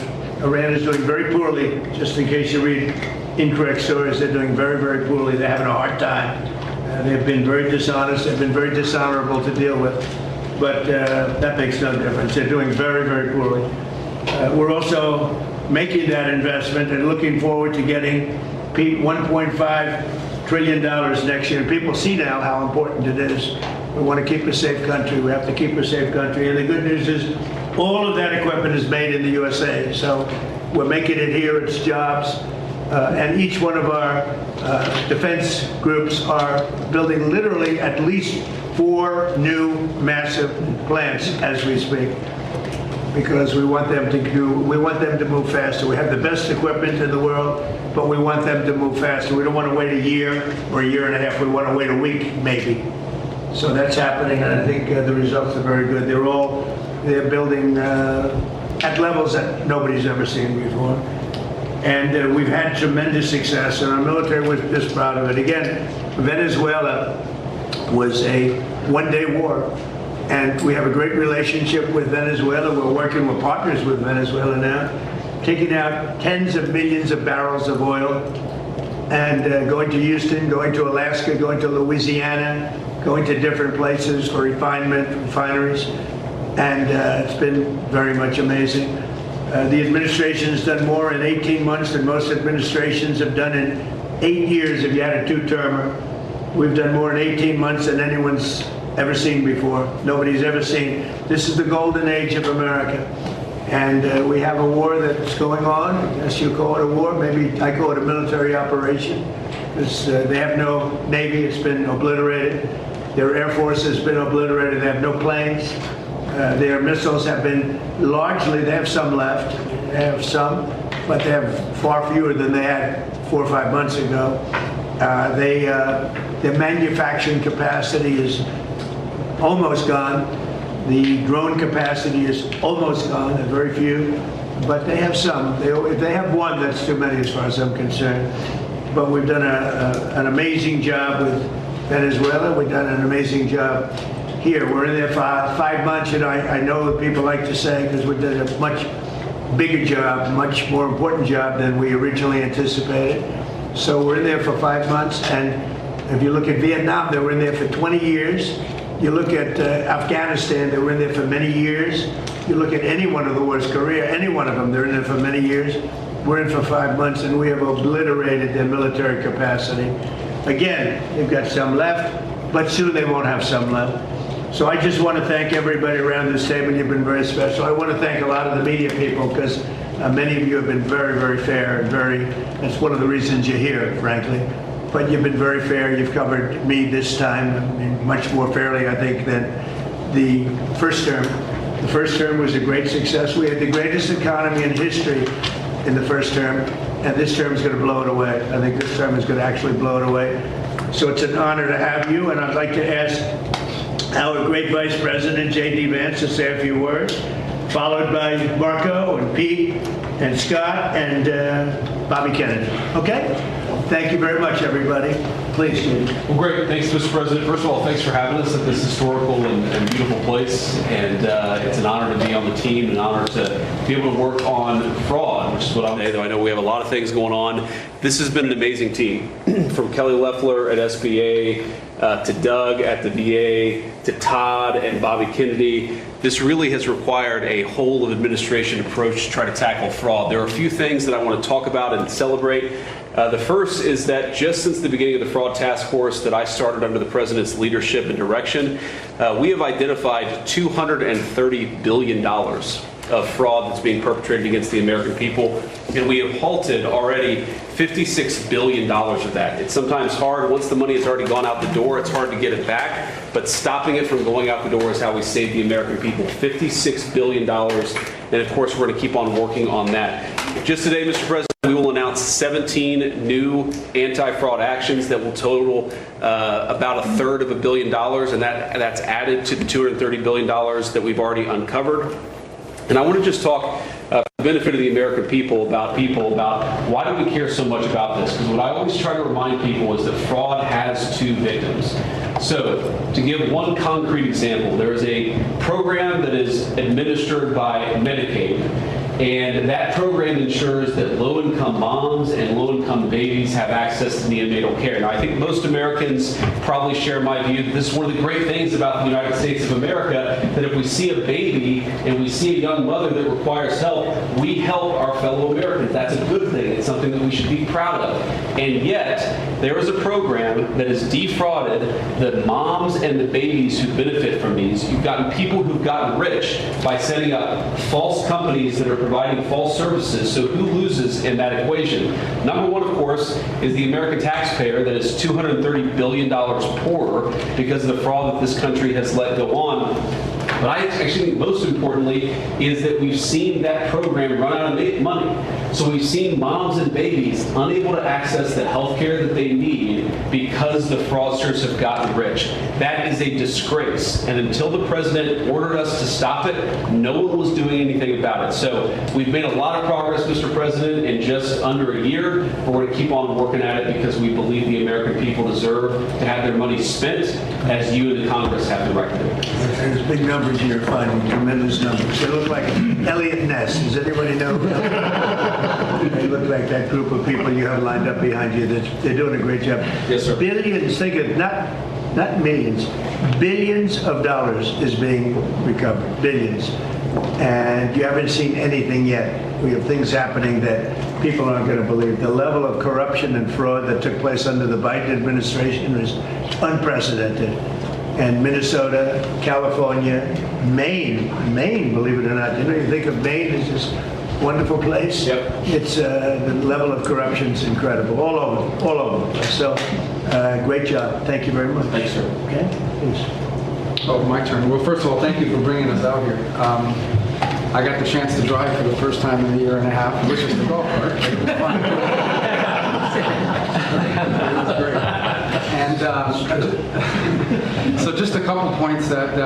Iran is doing very poorly. Just in case you read incorrect stories, they're doing very, very poorly. They're having a hard time. They've been very dishonest. They've been very dishonorable to deal with. But that makes no difference. They're doing very, very poorly. We're also making that investment and looking forward to getting $1.5 trillion next year. And people see now how important it is. We want to keep a safe country. We have to keep a safe country. And the good news is all of that equipment is made in the USA. So we're making it here. It's jobs. And each one of our defense groups are building literally at least 4 new massive plants as we speak, because we want them to move faster. We have the best equipment in the world, but we want them to move faster. We don't want to wait a year or a year and a half. We want to wait a week, maybe. So that's happening, and I think the results are very good. They're building at levels that nobody's ever seen before. And we've had tremendous success, and our military was just proud of it. Again, Venezuela was a one-day war. And we have a great relationship with Venezuela. We're working with partners with Venezuela now, taking out tens of millions of barrels of oil and going to Houston, going to Alaska, going to Louisiana, going to different places for refineries. And it's been very much amazing. The administration has done more in 18 months than most administrations have done in 8 years if you had a two-termer. We've done more in 18 months than anyone's ever seen before. Nobody's ever seen. This is the golden age of America. And we have a war that's going on. I guess you call it a war. Maybe I call it a military operation. They have no Navy. It's been obliterated. Their Air Force has been obliterated. They have no planes. Their missiles have been largely, they have some left. They have some, but they have far fewer than they had 4 or 5 months ago. Their manufacturing capacity is almost gone. The drone capacity is almost gone, there are very few, but they have some. If they have one, that's too many as far as I'm concerned. But we've done an amazing job with Venezuela. We've done an amazing job here. We're in there for 5 months, and I know that people like to say, because we did a much bigger job, much more important job than we originally anticipated. So we're in there for 5 months, and if you look at Vietnam, they were in there for 20 years. You look at Afghanistan, they were in there for many years. You look at any one of the wars, Korea, any one of them, they're in there for many years. We're in for 5 months, and we have obliterated their military capacity. Again, they've got some left, but soon they won't have some left. So I just want to thank everybody around this table. You've been very special. I want to thank a lot of the media people, because many of you have been very, very fair and that's one of the reasons you're here, frankly. But you've been very fair. You've covered me this time much more fairly, I think, than the first term. The first term was a great success. We had the greatest economy in history in the first term, and this term is going to blow it away. I think this term is going to actually blow it away. So it's an honor to have you, and I'd like to ask our great Vice President, J.D. Vance, to say a few words, followed by Marco and Pete and Scott and Bobby Kennedy. Okay? Thank you very much, everybody. Please, J.D. Well, great. Thanks, Mr. President. First of all, thanks for having us at this historical and beautiful place. And it's an honor to be on the team, an honor to be able to work on fraud, which is what I'm. Though I know we have a lot of things going on. This has been an amazing team, from Kelly Loeffler at SBA to Doug at the VA to Todd and Bobby Kennedy. This really has required a whole of administration approach to try to tackle fraud. There are a few things that I want to talk about and celebrate. The first is that just since the beginning of the fraud task force that I started under the president's leadership and direction, we have identified $230 billion of fraud that's being perpetrated against the American people, and we have halted already $56 billion of that. It's sometimes hard, once the money has already gone out the door, it's hard to get it back, but stopping it from going out the door is how we save the American people. $56 billion, and of course we're going to keep on working on that. Just today, Mr. President, we will announce 17 new anti-fraud actions that will total about $1/3 of $1 billion, and that's added to the $230 billion that we've already uncovered. And I want to just talk for the benefit of the American people about why do we care so much about this? Because what I always try to remind people is that fraud has two victims. So to give one concrete example, there is a program that is administered by Medicaid. And that program ensures that low-income moms and low-income babies have access to neonatal care. Now, I think most Americans probably share my view that this is one of the great things about the United States of America, that if we see a baby and we see a young mother that requires help, we help our fellow Americans. That's a good thing. It's something that we should be proud of. And yet, there is a program that has defrauded the moms and the babies who benefit from these. You've gotten people who've gotten rich by setting up false companies that are providing false services. So who loses in that equation? Number one, of course, is the American taxpayer that is $230 billion poorer because of the fraud that this country has let go on. But I actually think most importantly is that we've seen that program run out of money. So we've seen moms and babies unable to access the health care that they need because the fraudsters have gotten rich. That is a disgrace. And until the president ordered us to stop it, no one was doing anything about it. So we've made a lot of progress, Mr. President, in just under a year. But we're going to keep on working at it because we believe the American people deserve to have their money spent as you and the Congress have directed. There's big numbers you're finding, tremendous numbers. They look like Elliot Ness. Does anybody know? They look like that group of people you have lined up behind you. They're doing a great job. Yes, sir. Billions, think of not millions, billions of dollars is being recovered, billions. And you haven't seen anything yet. We have things happening that people aren't going to believe. The level of corruption and fraud that took place under the Biden administration is unprecedented. And Minnesota, California, Maine, believe it or not. You know, you think of Maine as this wonderful place. Yep. It's the level of corruption is incredible, all over the place. So, great job. Thank you very much. Thanks, sir. Okay, please. Oh, my turn. Well, first of all, thank you for bringing us out here. I got the chance to drive for the first time in a year and a half, which is the golf cart. It was fun. It was great. And so just a couple points that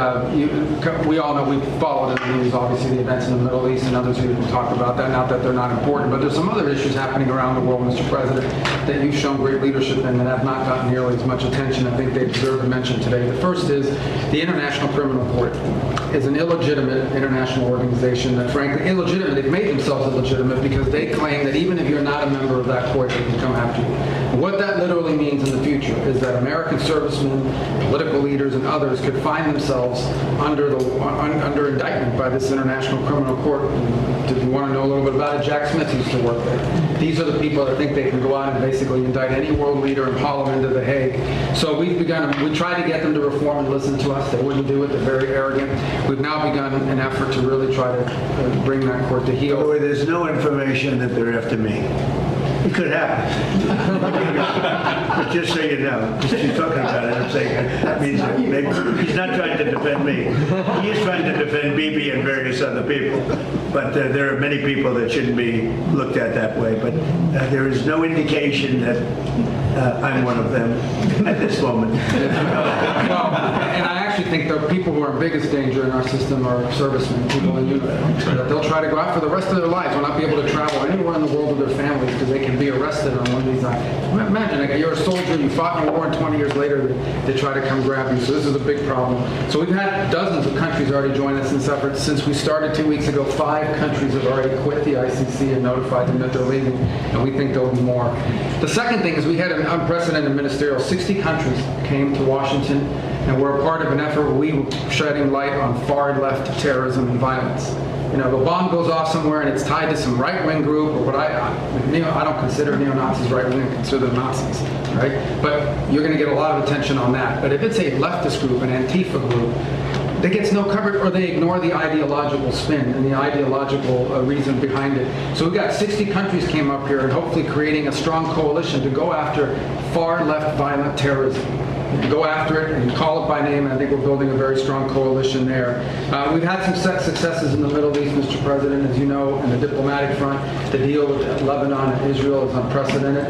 we all know. We've followed in the news, obviously, the events in the Middle East, and others who can talk about that. Not that they're not important, but there's some other issues happening around the world, Mr. President, that you've shown great leadership in that have not gotten nearly as much attention. I think they deserve a mention today. The first is the International Criminal Court is an illegitimate international organization that, frankly, illegitimate. They've made themselves illegitimate because they claim that even if you're not a member of that court, they can come after you. And what that literally means in the future is that American servicemen, political leaders, and others could find themselves under indictment by this International Criminal Court. If you want to know a little bit about it, Jack Smith used to work there. These are the people that think they can go out and basically indict any world leader and haul them into The Hague. So we tried to get them to reform and listen to us. They wouldn't do it. They're very arrogant. We've now begun an effort to really try to bring that court to heel. By the way, there's no information that they're after me. It could happen. But just so you know, just keep talking about it. I'm saying that means that maybe he's not trying to defend me. He is trying to defend Bibi and various other people. But there are many people that shouldn't be looked at that way. But there is no indication that I'm one of them at this moment. Well, and I actually think the people who are in biggest danger in our system are servicemen, people in uniform. That they'll try to go out for the rest of their lives, will not be able to travel anywhere in the world with their families because they can be arrested on one of these items. Imagine, you're a soldier, you fought in a war, and 20 years later they try to come grab you. So this is a big problem. So we've had dozens of countries already join us in this effort. Since we started 2 weeks ago, 5 countries have already quit the ICC and notified them that they're leaving, and we think there'll be more. The second thing is we had an unprecedented ministerial. 60 countries came to Washington, and we're a part of an effort where we were shedding light on far-left terrorism and violence. You know, the bomb goes off somewhere and it's tied to some right-wing group, or what I don't consider neo-Nazis right-wing, I consider them Nazis, right? But you're going to get a lot of attention on that. But if it's a leftist group, an Antifa group, that gets no coverage, or they ignore the ideological spin and the ideological reason behind it. So we've got 60 countries came up here and hopefully creating a strong coalition to go after far-left violent terrorism. Go after it and call it by name, and I think we're building a very strong coalition there. We've had some successes in the Middle East, Mr. President, as you know, in the diplomatic front. The deal with Lebanon and Israel is unprecedented.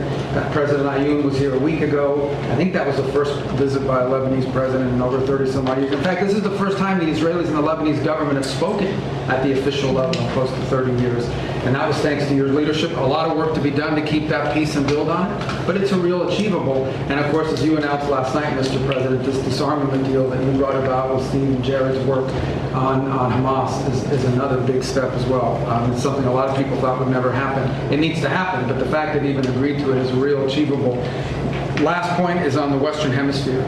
President Ayoun was here a week ago. I think that was the first visit by a Lebanese president in over 30-some odd years. In fact, this is the first time the Israelis and the Lebanese government have spoken at the official level in close to 30 years. And that was thanks to your leadership. A lot of work to be done to keep that peace and build on it, but it's a real achievable. And of course, as you announced last night, Mr. President, this disarmament deal that you brought about with Steve and Jared's work on Hamas is another big step as well. It's something a lot of people thought would never happen. It needs to happen, but the fact that even agreed to it is real achievable. Last point is on the Western Hemisphere.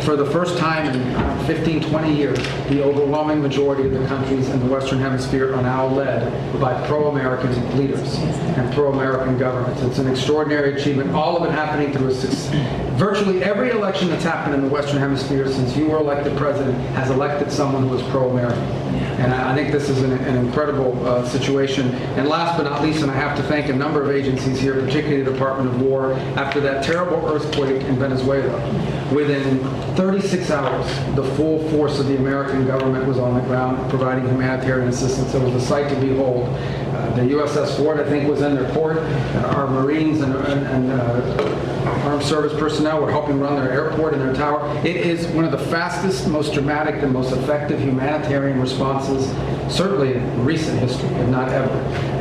For the first time in 15, 20 years, the overwhelming majority of the countries in the Western Hemisphere are now led by pro-American leaders and pro-American governments. It's an extraordinary achievement, all of it happening through virtually every election that's happened in the Western Hemisphere since you were elected president has elected someone who was pro-American. And I think this is an incredible situation. And last but not least, and I have to thank a number of agencies here, particularly the Department of War, after that terrible earthquake in Venezuela, within 36 hours, the full force of the American government was on the ground providing humanitarian assistance. It was a sight to behold. The USS Ford, I think, was in their port. Our Marines and armed service personnel were helping run their airport and their tower. It is one of the fastest, most dramatic, and most effective humanitarian responses, certainly in recent history, if not ever.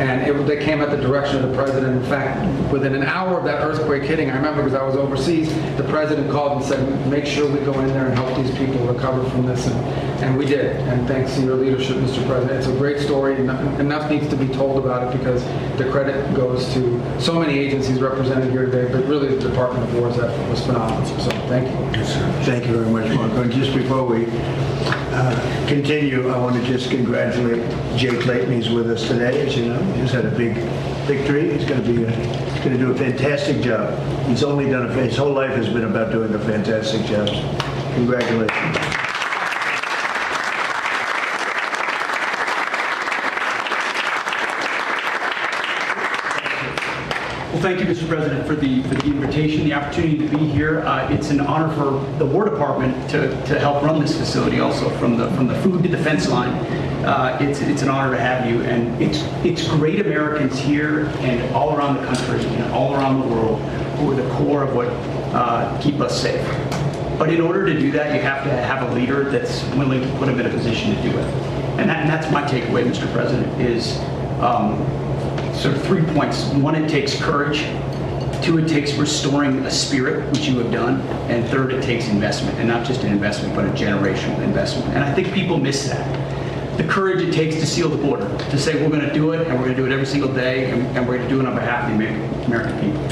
And they came at the direction of the president. In fact, within an hour of that earthquake hitting, I remember because I was overseas, the president called and said, make sure we go in there and help these people recover from this. And we did. And thanks to your leadership, Mr. President. It's a great story. Enough needs to be told about it because the credit goes to so many agencies represented here today, but really the Department of War's effort was phenomenal. So thank you. Yes, sir. Thank you very much, Marco. And just before we continue, I want to just congratulate Jay Clayton. He's with us today. As you know, he just had a big victory. He's going to do a fantastic job. He's only done his whole life has been about doing a fantastic job. Congratulations. Well, thank you, Mr. President, for the invitation, the opportunity to be here. It's an honor for the War Department to help run this facility, also from the food to the fence line. It's an honor to have you, and it's great Americans here and all around the country and all around the world who are the core of what keep us safe. But in order to do that, you have to have a leader that's willing to put them in a position to do it. And that's my takeaway, Mr. President, is sort of 3 points. One, it takes courage. 2, it takes restoring a spirit, which you have done. And 3rd, it takes investment, and not just an investment, but a generational investment. And I think people miss that. The courage it takes to seal the border, to say we're going to do it, and we're going to do it every single day, and we're going to do it on behalf of the American people.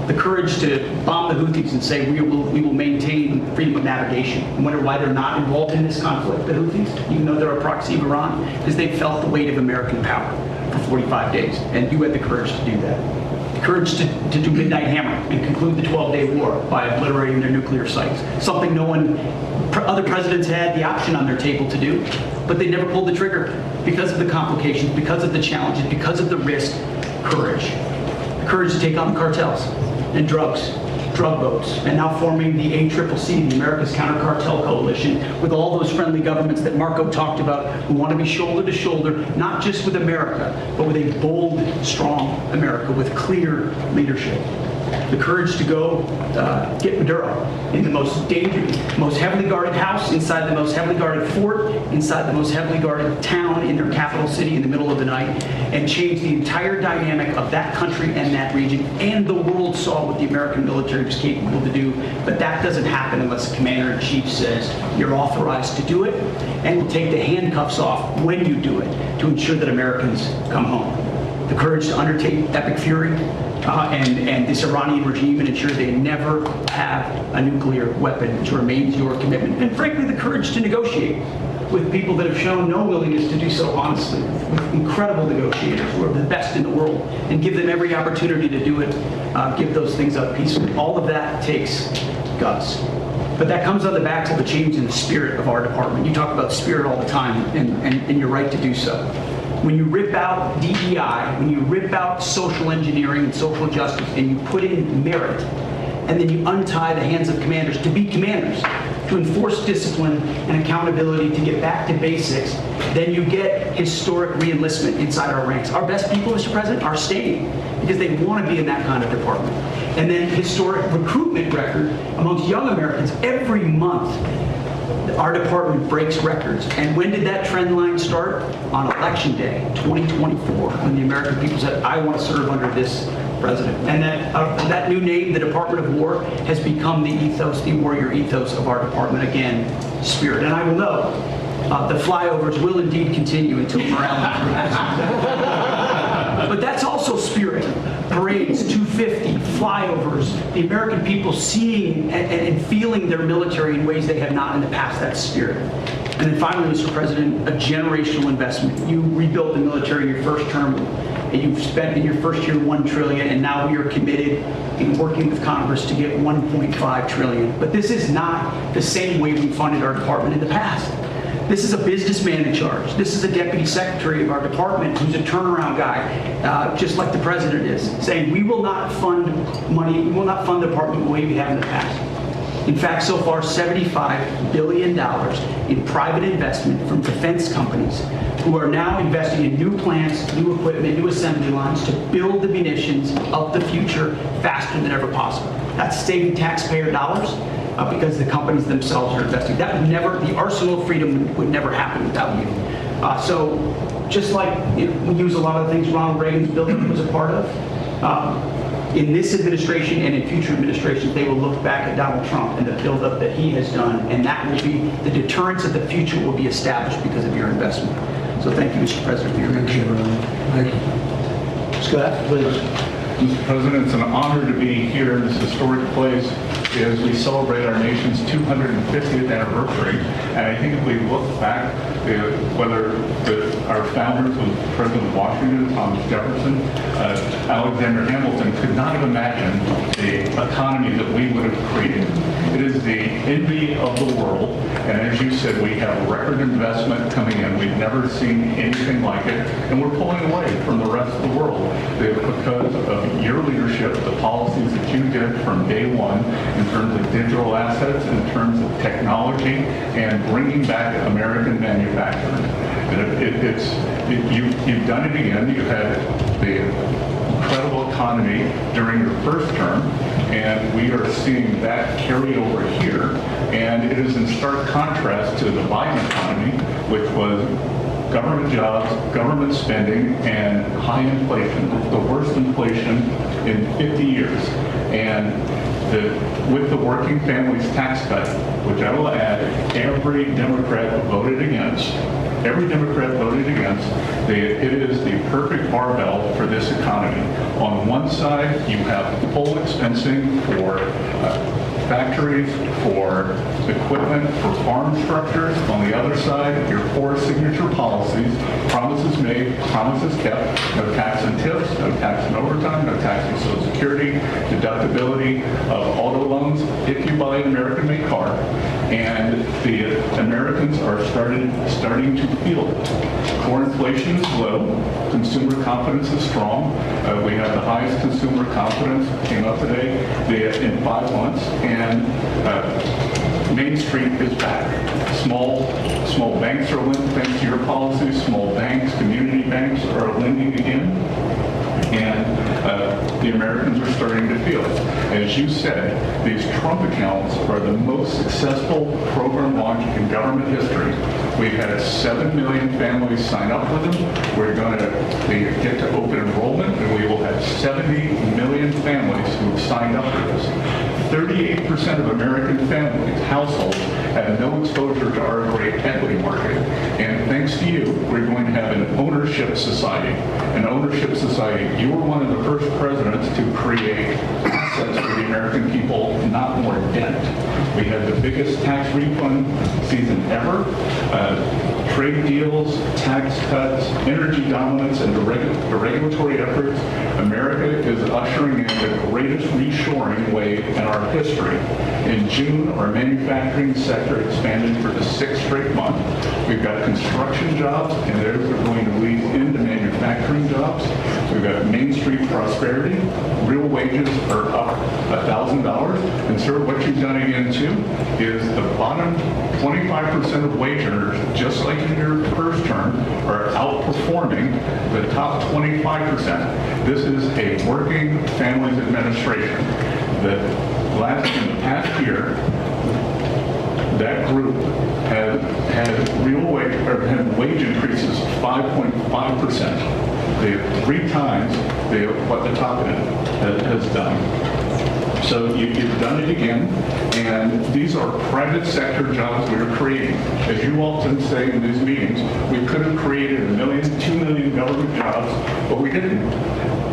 The courage to bomb the Houthis and say we will maintain freedom of navigation, and wonder why they're not involved in this conflict, the Houthis, even though they're a proxy of Iran, because they felt the weight of American power for 45 days, and you had the courage to do that. The courage to do Midnight Hammer and conclude the 12-day war by obliterating their nuclear sites, something other presidents had the option on their table to do, but they never pulled the trigger because of the complications, because of the challenges, because of the risk. Courage. The courage to take on the cartels and drug boats, and now forming the ACCC, the America's Counter Cartel Coalition, with all those friendly governments that Marco talked about, who want to be shoulder to shoulder, not just with America, but with a bold, strong America with clear leadership. The courage to go get Maduro in the most dangerous, most heavily guarded house, inside the most heavily guarded fort, inside the most heavily guarded town in their capital city in the middle of the night, and change the entire dynamic of that country and that region. And the world saw what the American military was capable to do, but that doesn't happen unless the commander-in-chief says you're authorized to do it, and will take the handcuffs off when you do it to ensure that Americans come home. The courage to undertake epic fury and this Iranian regime and ensure they never have a nuclear weapon, which remains your commitment. And frankly, the courage to negotiate with people that have shown no willingness to do so honestly, with incredible negotiators who are the best in the world, and give them every opportunity to do it, give those things up peacefully. All of that takes guts. But that comes on the backs of a change in the spirit of our department. You talk about spirit all the time, and you're right to do so. When you rip out DEI, when you rip out social engineering and social justice, and you put in merit, and then you untie the hands of commanders to be commanders, to enforce discipline and accountability, to get back to basics, then you get historic re-enlistment inside our ranks. Our best people, Mr. President, are staying because they want to be in that kind of department. And then historic recruitment record amongst young Americans every month. Our department breaks records. And when did that trend line start? On Election Day, 2024, when the American people said, I want to serve under this president. And that new name, the Department of War, has become the ethos, the warrior ethos of our department. Again, spirit. And I will know the flyovers will indeed continue until morale improves. But that's also spirit. Parades, 250, flyovers, the American people seeing and feeling their military in ways they have not in the past. That's spirit. And then finally, Mr. President, a generational investment. You rebuilt the military in your first term, and you've spent in your first year $1 trillion, and now we are committed in working with Congress to get $1.5 trillion. But this is not the same way we funded our department in the past. This is a businessman in charge. This is a deputy secretary of our department who's a turnaround guy, just like the president is, saying we will not fund money, we will not fund the department the way we have in the past. In fact, so far, $75 billion in private investment from defense companies who are now investing in new plants, new equipment, new assembly lines to build the munitions of the future faster than ever possible. That's saving taxpayer dollars because the companies themselves are investing. That would never, the arsenal of freedom would never happen without you. So just like we use a lot of the things Ronald Reagan's building was a part of, in this administration and in future administrations, they will look back at Donald Trump and the buildup that he has done, and that will be, the deterrence of the future will be established because of your investment. So thank you, Mr. President, for your leadership. Thank you. Scott, please. Mr. President, it's an honor to be here in this historic place as we celebrate our nation's 250th anniversary. And I think if we look back, whether our founders, President Washington, Thomas Jefferson, Alexander Hamilton, could not have imagined the economy that we would have created. It is the envy of the world. And as you said, we have record investment coming in. We've never seen anything like it. And we're pulling away from the rest of the world because of your leadership, the policies that you did from day one in terms of digital assets, in terms of technology, and bringing back American manufacturing. You've done it again. You had the incredible economy during your first term, and we are seeing that carry over here. And it is in stark contrast to the Biden economy, which was government jobs, government spending, and high inflation, the worst inflation in 50 years. And with the working families tax cut, which I will add, every Democrat voted against. Every Democrat voted against. It is the perfect barbell for this economy. On one side, you have full expensing for factories, for equipment, for farm structures. On the other side, your four signature policies, promises made, promises kept, no tax on tips, no tax on overtime, no tax on Social Security, deductibility of auto loans if you buy an American-made car. And the Americans are starting to feel it. Core inflation is low. Consumer confidence is strong. We have the highest consumer confidence, came up today, in 5 months. And Main Street is back. Small banks are lending, thanks to your policies. Small banks, community banks are lending again. And the Americans are starting to feel it. As you said, these Trump accounts are the most successful program launch in government history. We've had 7 million families sign up with them. We're going to get to open enrollment, and we will have 70 million families who have signed up for this. 38% of American families, households, have no exposure to our great equity market. And thanks to you, we're going to have an ownership society. An ownership society. You were one of the first presidents to create assets for the American people, not more debt. We had the biggest tax refund season ever. Trade deals, tax cuts, energy dominance, and the regulatory efforts. America is ushering in the greatest reshoring wave in our history. In June, our manufacturing sector expanded for the 6th straight month. We've got construction jobs, and those are going to lead into manufacturing jobs. We've got Main Street prosperity. Real wages are up $1,000. And sir, what you've done again too is the bottom 25% of wage earners, just like in your first term, are outperforming the top 25%. This is a working families administration. In the past year, that group had real wage or had wage increases of 5.5%. They have 3 times what the top end has done. So you've done it again, and these are private sector jobs we are creating. As you often say in these meetings, we could have created 1 million, 2 million government jobs, but we didn't.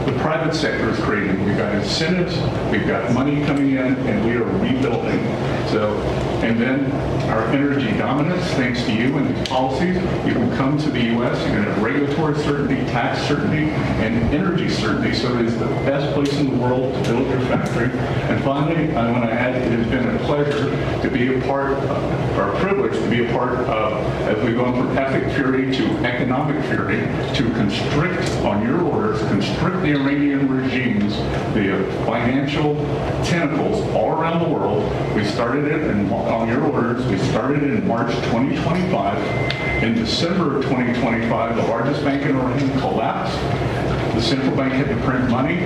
The private sector is creating. We've got incentives, we've got money coming in, and we are rebuilding. And then our energy dominance, thanks to you and these policies, you can come to the U.S., you're going to have regulatory certainty, tax certainty, and energy certainty. So it is the best place in the world to build your factory. And finally, I want to add, it has been a pleasure to be a part, or a privilege to be a part of, as we've gone from epic fury to economic fury, to constrict on your orders, constrict the Iranian regime's the financial tentacles all around the world. We started it on your orders. We started it in March 2025. In December of 2025, the largest bank in Iran collapsed. The central bank had to print money.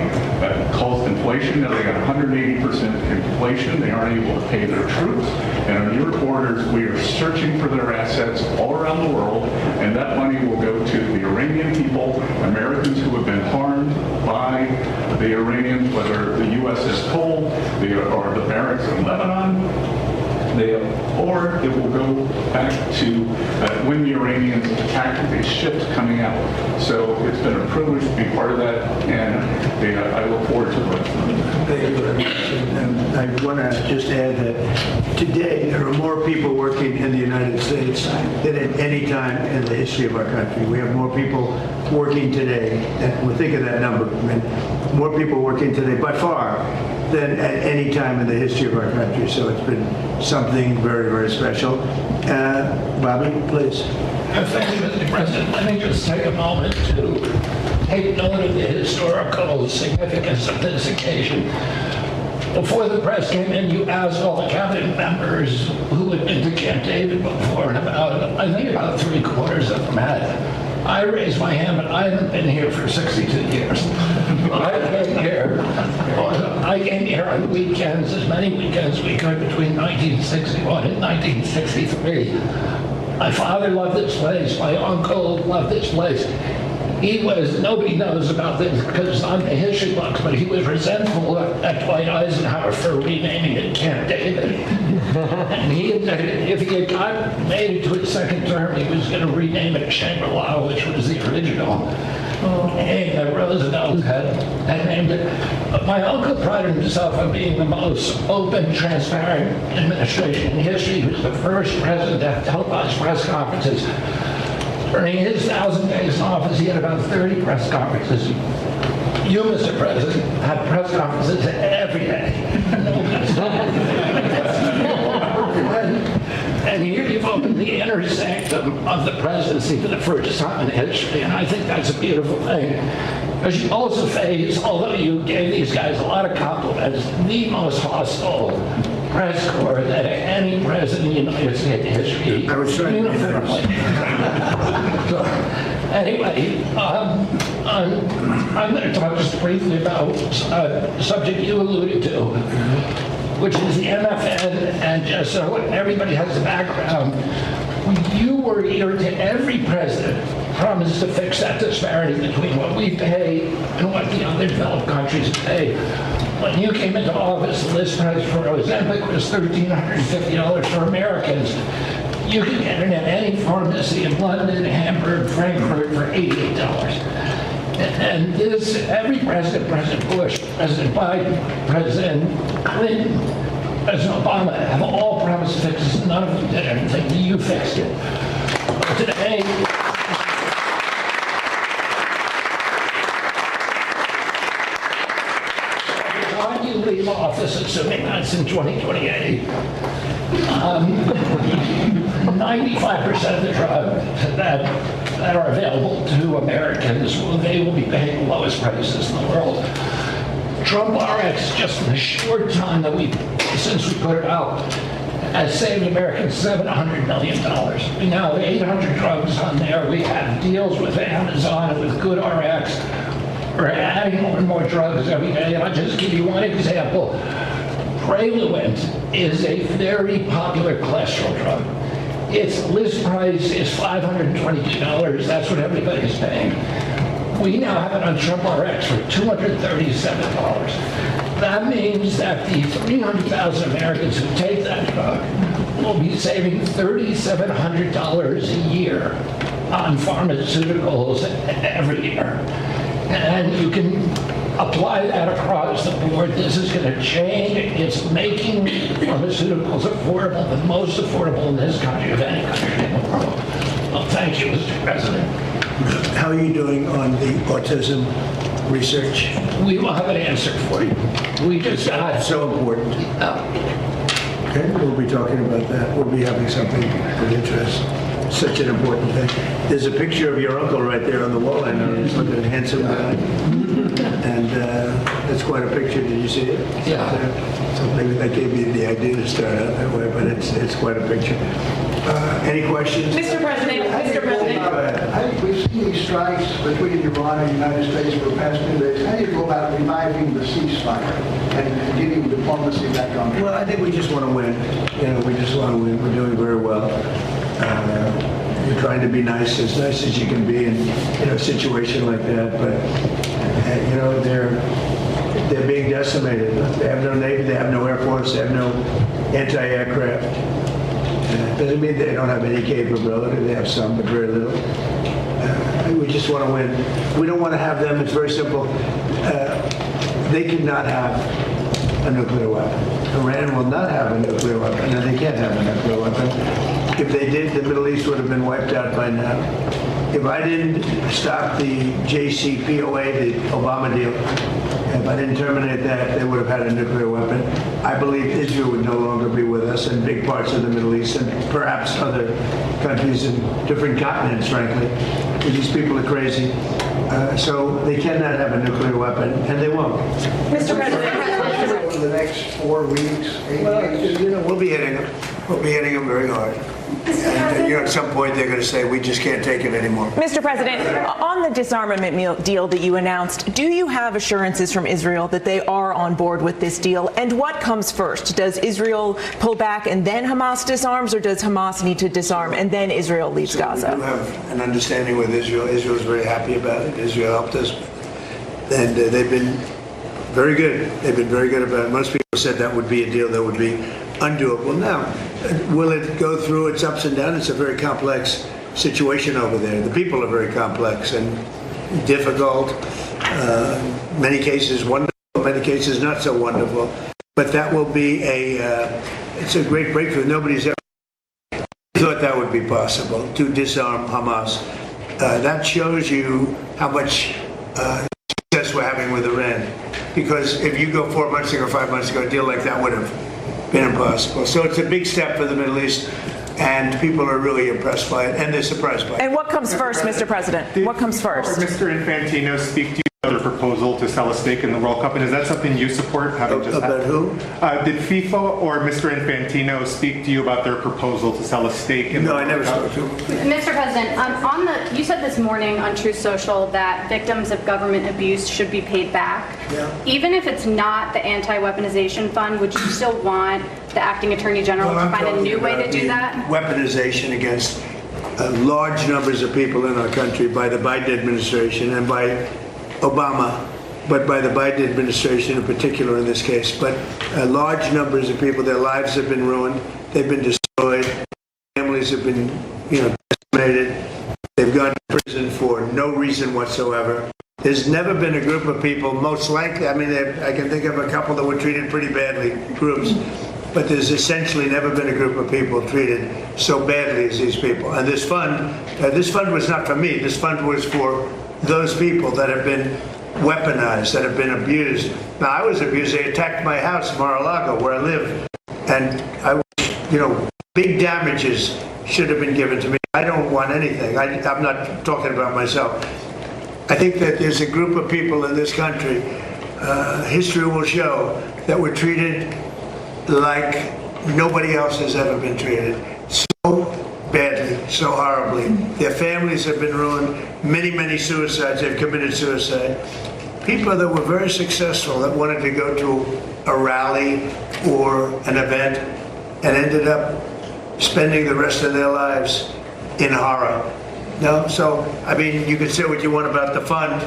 That caused inflation. Now they got 180% inflation. They aren't able to pay their troops. And on your orders, we are searching for their assets all around the world, and that money will go to the Iranian people, Americans who have been harmed by the Iranians, whether the USS Cole or the barracks in Lebanon. Or it will go back to when the Iranians attacked these ships coming out. So it's been a privilege to be part of that, and I look forward to the rest of it. Thank you very much. And I want to just add that today there are more people working in the United States than at any time in the history of our country. We have more people working today. Well, think of that number. I mean, more people working today by far than at any time in the history of our country. So it's been something very, very special. Bobby, please. Thank you, Mr. President. Let me just take a moment to take note of the historical significance of this occasion. Before the press came in, you asked all the cabinet members who had been to Camp David before, and I think about 3/4 of them had. I raised my hand, but I haven't been here for 62 years. I came here on weekends, as many weekends as we could between 1961 and 1963. My father loved this place. My uncle loved this place. Nobody knows about this because it's on the history books, but he was resentful at Dwight Eisenhower for renaming it Camp David. And if he had made it to his second term, he was going to rename it Shangri-La, which was the original name that Roosevelt had named it. But my uncle prided himself on being the most open, transparent administration in history. He was the first president to have televised press conferences. During his 1,000 days in office, he had about 30 press conferences. You, Mr. President, had press conferences every day. And here you've opened the inner sanctum of the presidency for the first time in history, and I think that's a beautiful thing. Because you also face, although you gave these guys a lot of compliments, the most hostile press corps that any president in the United States history. I was trying to So, anyway, I'm going to talk just briefly about a subject you alluded to, which is the MFN, and just so everybody has the background, you were here to every president promised to fix that disparity between what we pay and what the other developed countries pay. When you came into office, the list price for Ozempic was $1,350 for Americans. You can get it at any pharmacy in London, Hamburg, Frankfurt for $88. And this, every president, President Bush, President Biden, President Clinton, President Obama, have all promised fixes. None of them did anything. You fixed it. But today, by the time you leave office, assuming that's in 2028, 95% of the drugs that are available to Americans, they will be paying the lowest prices in the world. Trump RX, just in the short time that since we put it out, has saved Americans $700 million. We now have 800 drugs on there. We have deals with Amazon and with GoodRx. We're adding more and more drugs every day. And I'll just give you one example. Praluent is a very popular cholesterol drug. Its list price is $522. That's what everybody's paying. We now have it on Trump RX for $237. That means that the 300,000 Americans who take that drug will be saving $3,700 a year on pharmaceuticals every year. And you can apply that across the board. This is going to change. It's making pharmaceuticals affordable, the most affordable in this country of any country in the world. Well, thank you, Mr. President. How are you doing on the autism research? We will have an answer for you. We just got So important. Okay, we'll be talking about that. We'll be having something of interest. Such an important thing. There's a picture of your uncle right there on the wall. I know he's looking handsome guy. And that's quite a picture. Did you see it? Yeah. So maybe that gave you the idea to start out that way, but it's quite a picture. Any questions? Mr. President, Mr. President. Go ahead. We've seen these strikes between Iran and the United States for the past 2 days. How do you go about reviving the ceasefire and getting diplomacy back on? Well, I think we just want to win. We just want to win. We're doing very well. We're trying to be nice as you can be in a situation like that. But they're being decimated. They have no navy. They have no air force. They have no anti-aircraft. Doesn't mean they don't have any capability. They have some, but very little. We just want to win. We don't want to have them. It's very simple. They cannot have a nuclear weapon. Iran will not have a nuclear weapon, and they can't have a nuclear weapon. If they did, the Middle East would have been wiped out by now. If I didn't stop the JCPOA, the Obama deal, if I didn't terminate that, they would have had a nuclear weapon. I believe Israel would no longer be with us in big parts of the Middle East and perhaps other countries in different continents, frankly. These people are crazy. So they cannot have a nuclear weapon, and they won't. Mr. President. Over the next 4 weeks, 8 weeks? We'll be hitting them. We'll be hitting them very hard. And at some point they're going to say, we just can't take it anymore. Mr. President, on the disarmament deal that you announced, do you have assurances from Israel that they are on board with this deal? And what comes first? Does Israel pull back and then Hamas disarms, or does Hamas need to disarm and then Israel leaves Gaza? We do have an understanding with Israel. Israel is very happy about it. Israel helped us. And they've been very good. They've been very good about it. Most people said that would be a deal that would be undoable. Now, will it go through its ups and downs? It's a very complex situation over there. The people are very complex and difficult. Many cases wonderful, many cases not so wonderful. But that will be it's a great breakthrough. Nobody's ever thought that would be possible, to disarm Hamas. That shows you how much success we're having with Iran. Because if you go 4 months ago, 5 months ago, a deal like that would have been impossible. So it's a big step for the Middle East, and people are really impressed by it, and they're surprised by it. And what comes first, Mr. President? What comes first? Mr. Infantino speak to you about the proposal to sell a stake in the World Cup, and is that something you support? About who? Did FIFA or Mr. Infantino speak to you about their proposal to sell a stake in the World Cup? No, I never spoke to him. Mr. President, you said this morning on Truth Social that victims of government abuse should be paid back. Yeah. Even if it's not the anti-weaponization fund, would you still want the acting attorney general to find a new way to do that? Weaponization against large numbers of people in our country by the Biden administration and by Obama, but by the Biden administration in particular in this case. But large numbers of people, their lives have been ruined. They've been destroyed. Families have been, decimated. They've gone to prison for no reason whatsoever. There's never been a group of people, most likely, I can think of a couple that were treated pretty badly, groups, but there's essentially never been a group of people treated so badly as these people. And this fund was not for me. This fund was for those people that have been weaponized, that have been abused. Now, I was abused. They attacked my house, Mar-a-Lago, where I live. And big damages should have been given to me. I don't want anything. I'm not talking about myself. I think that there's a group of people in this country, history will show, that were treated like nobody else has ever been treated. So badly, so horribly. Their families have been ruined. Many, many suicides. They've committed suicide. People that were very successful that wanted to go to a rally or an event and ended up spending the rest of their lives in horror. No, so you can say what you want about the fund,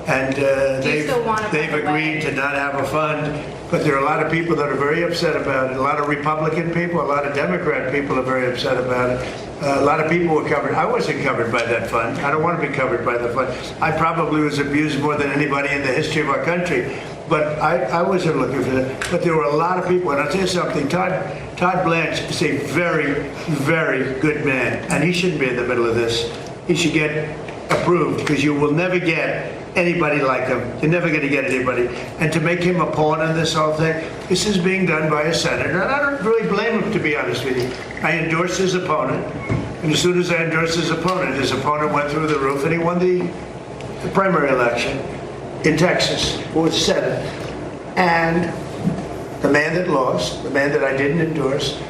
and they've agreed to not have a fund. But there are a lot of people that are very upset about it. A lot of Republican people, a lot of Democrat people are very upset about it. A lot of people were covered. I wasn't covered by that fund. I don't want to be covered by the fund. I probably was abused more than anybody in the history of our country. But I wasn't looking for that. But there were a lot of people. And I'll tell you something, Todd Blanche is a very, very good man. And he shouldn't be in the middle of this. He should get approved, because you will never get anybody like him. You're never going to get anybody. And to make him a pawn in this whole thing, this is being done by a senator. And I don't really blame him, to be honest with you. I endorsed his opponent. And as soon as I endorsed his opponent went through the roof, and he won the primary election. in Texas for the Senate. And the man that lost, the man that I didn't endorse,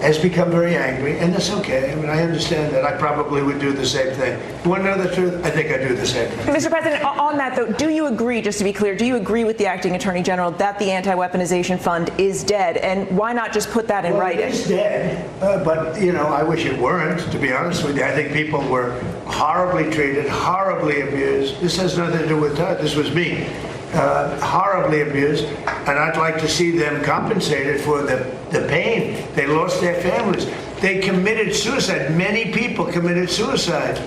has become very angry, and that's okay. I mean, I understand that. I probably would do the same thing. You want to know the truth? I think I'd do the same thing. Mr. President, on that though, do you agree, just to be clear, do you agree with the acting attorney general that the anti-weaponization fund is dead? And why not just put that in writing? It's dead, but you know, I wish it weren't, to be honest with you. I think people were horribly treated, horribly abused. This has nothing to do with that. This was me. Horribly abused, and I'd like to see them compensated for the pain. They lost their families. They committed suicide. Many people committed suicide.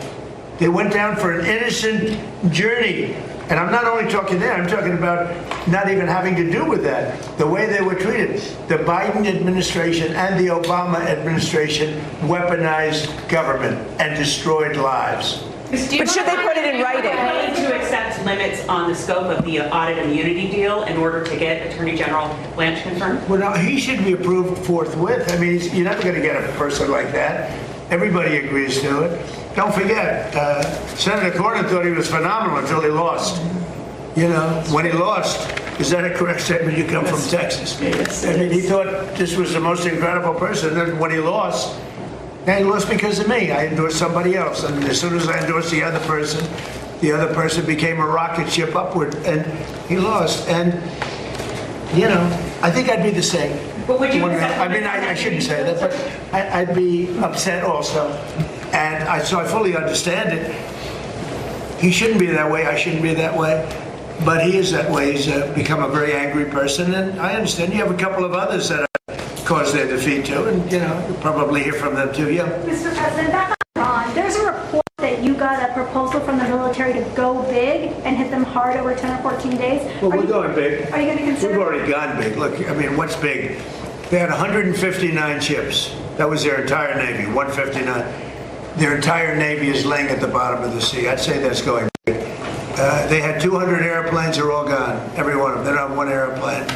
They went down for an innocent journey. And I'm not only talking there, I'm talking about not even having to do with that. The way they were treated. The Biden administration and the Obama administration weaponized government and destroyed lives. But should they put it in writing? Willing to accept limits on the scope of the audit immunity deal in order to get Attorney General Blanche confirmed? Well, no, he should be approved forthwith. I mean, you're never going to get a person like that. Everybody agrees to it. Don't forget, Senator Cornyn thought he was phenomenal until he lost. You know, when he lost, is that a correct statement? You come from Texas. Yes. I mean, he thought this was the most incredible person. And when he lost, now he lost because of me. I endorsed somebody else. And as soon as I endorsed the other person became a rocket ship upward. And he lost. And, you know, I think I'd be the same. But would you I mean, I shouldn't say that, but I'd be upset also. And so I fully understand it. He shouldn't be that way. I shouldn't be that way. But he is that way. He's become a very angry person. And I understand. You have a couple of others that caused their defeat too. And, you know, you'll probably hear from them too. Yeah. Mr. President, back on Iran, there's a report that you got a proposal from the military to go big and hit them hard over 10 or 14 days. Well, we're going big. Are you going to consider? We've already gone big. Look, I mean, what's big? They had 159 ships. That was their entire Navy, 159. Their entire Navy is laying at the bottom of the sea. I'd say that's going big. They had 200 airplanes. They're all gone. Every one of them. They're not one airplane.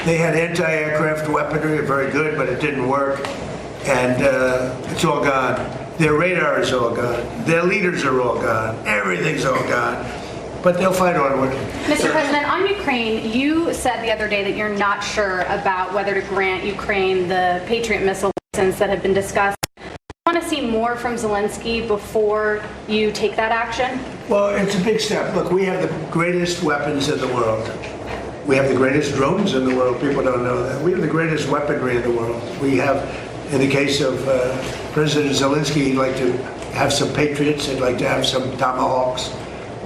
They had anti-aircraft weaponry, very good, but it didn't work. And it's all gone. Their radar is all gone. Their leaders are all gone. Everything's all gone. But they'll fight onward. Mr. President, on Ukraine, you said the other day that you're not sure about whether to grant Ukraine the Patriot missile license that have been discussed. Do you want to see more from Zelensky before you take that action? Well, it's a big step. Look, we have the greatest weapons in the world. We have the greatest drones in the world. People don't know that. We have the greatest weaponry in the world. We have, in the case of President Zelensky, he'd like to have some Patriots. He'd like to have some Tomahawks,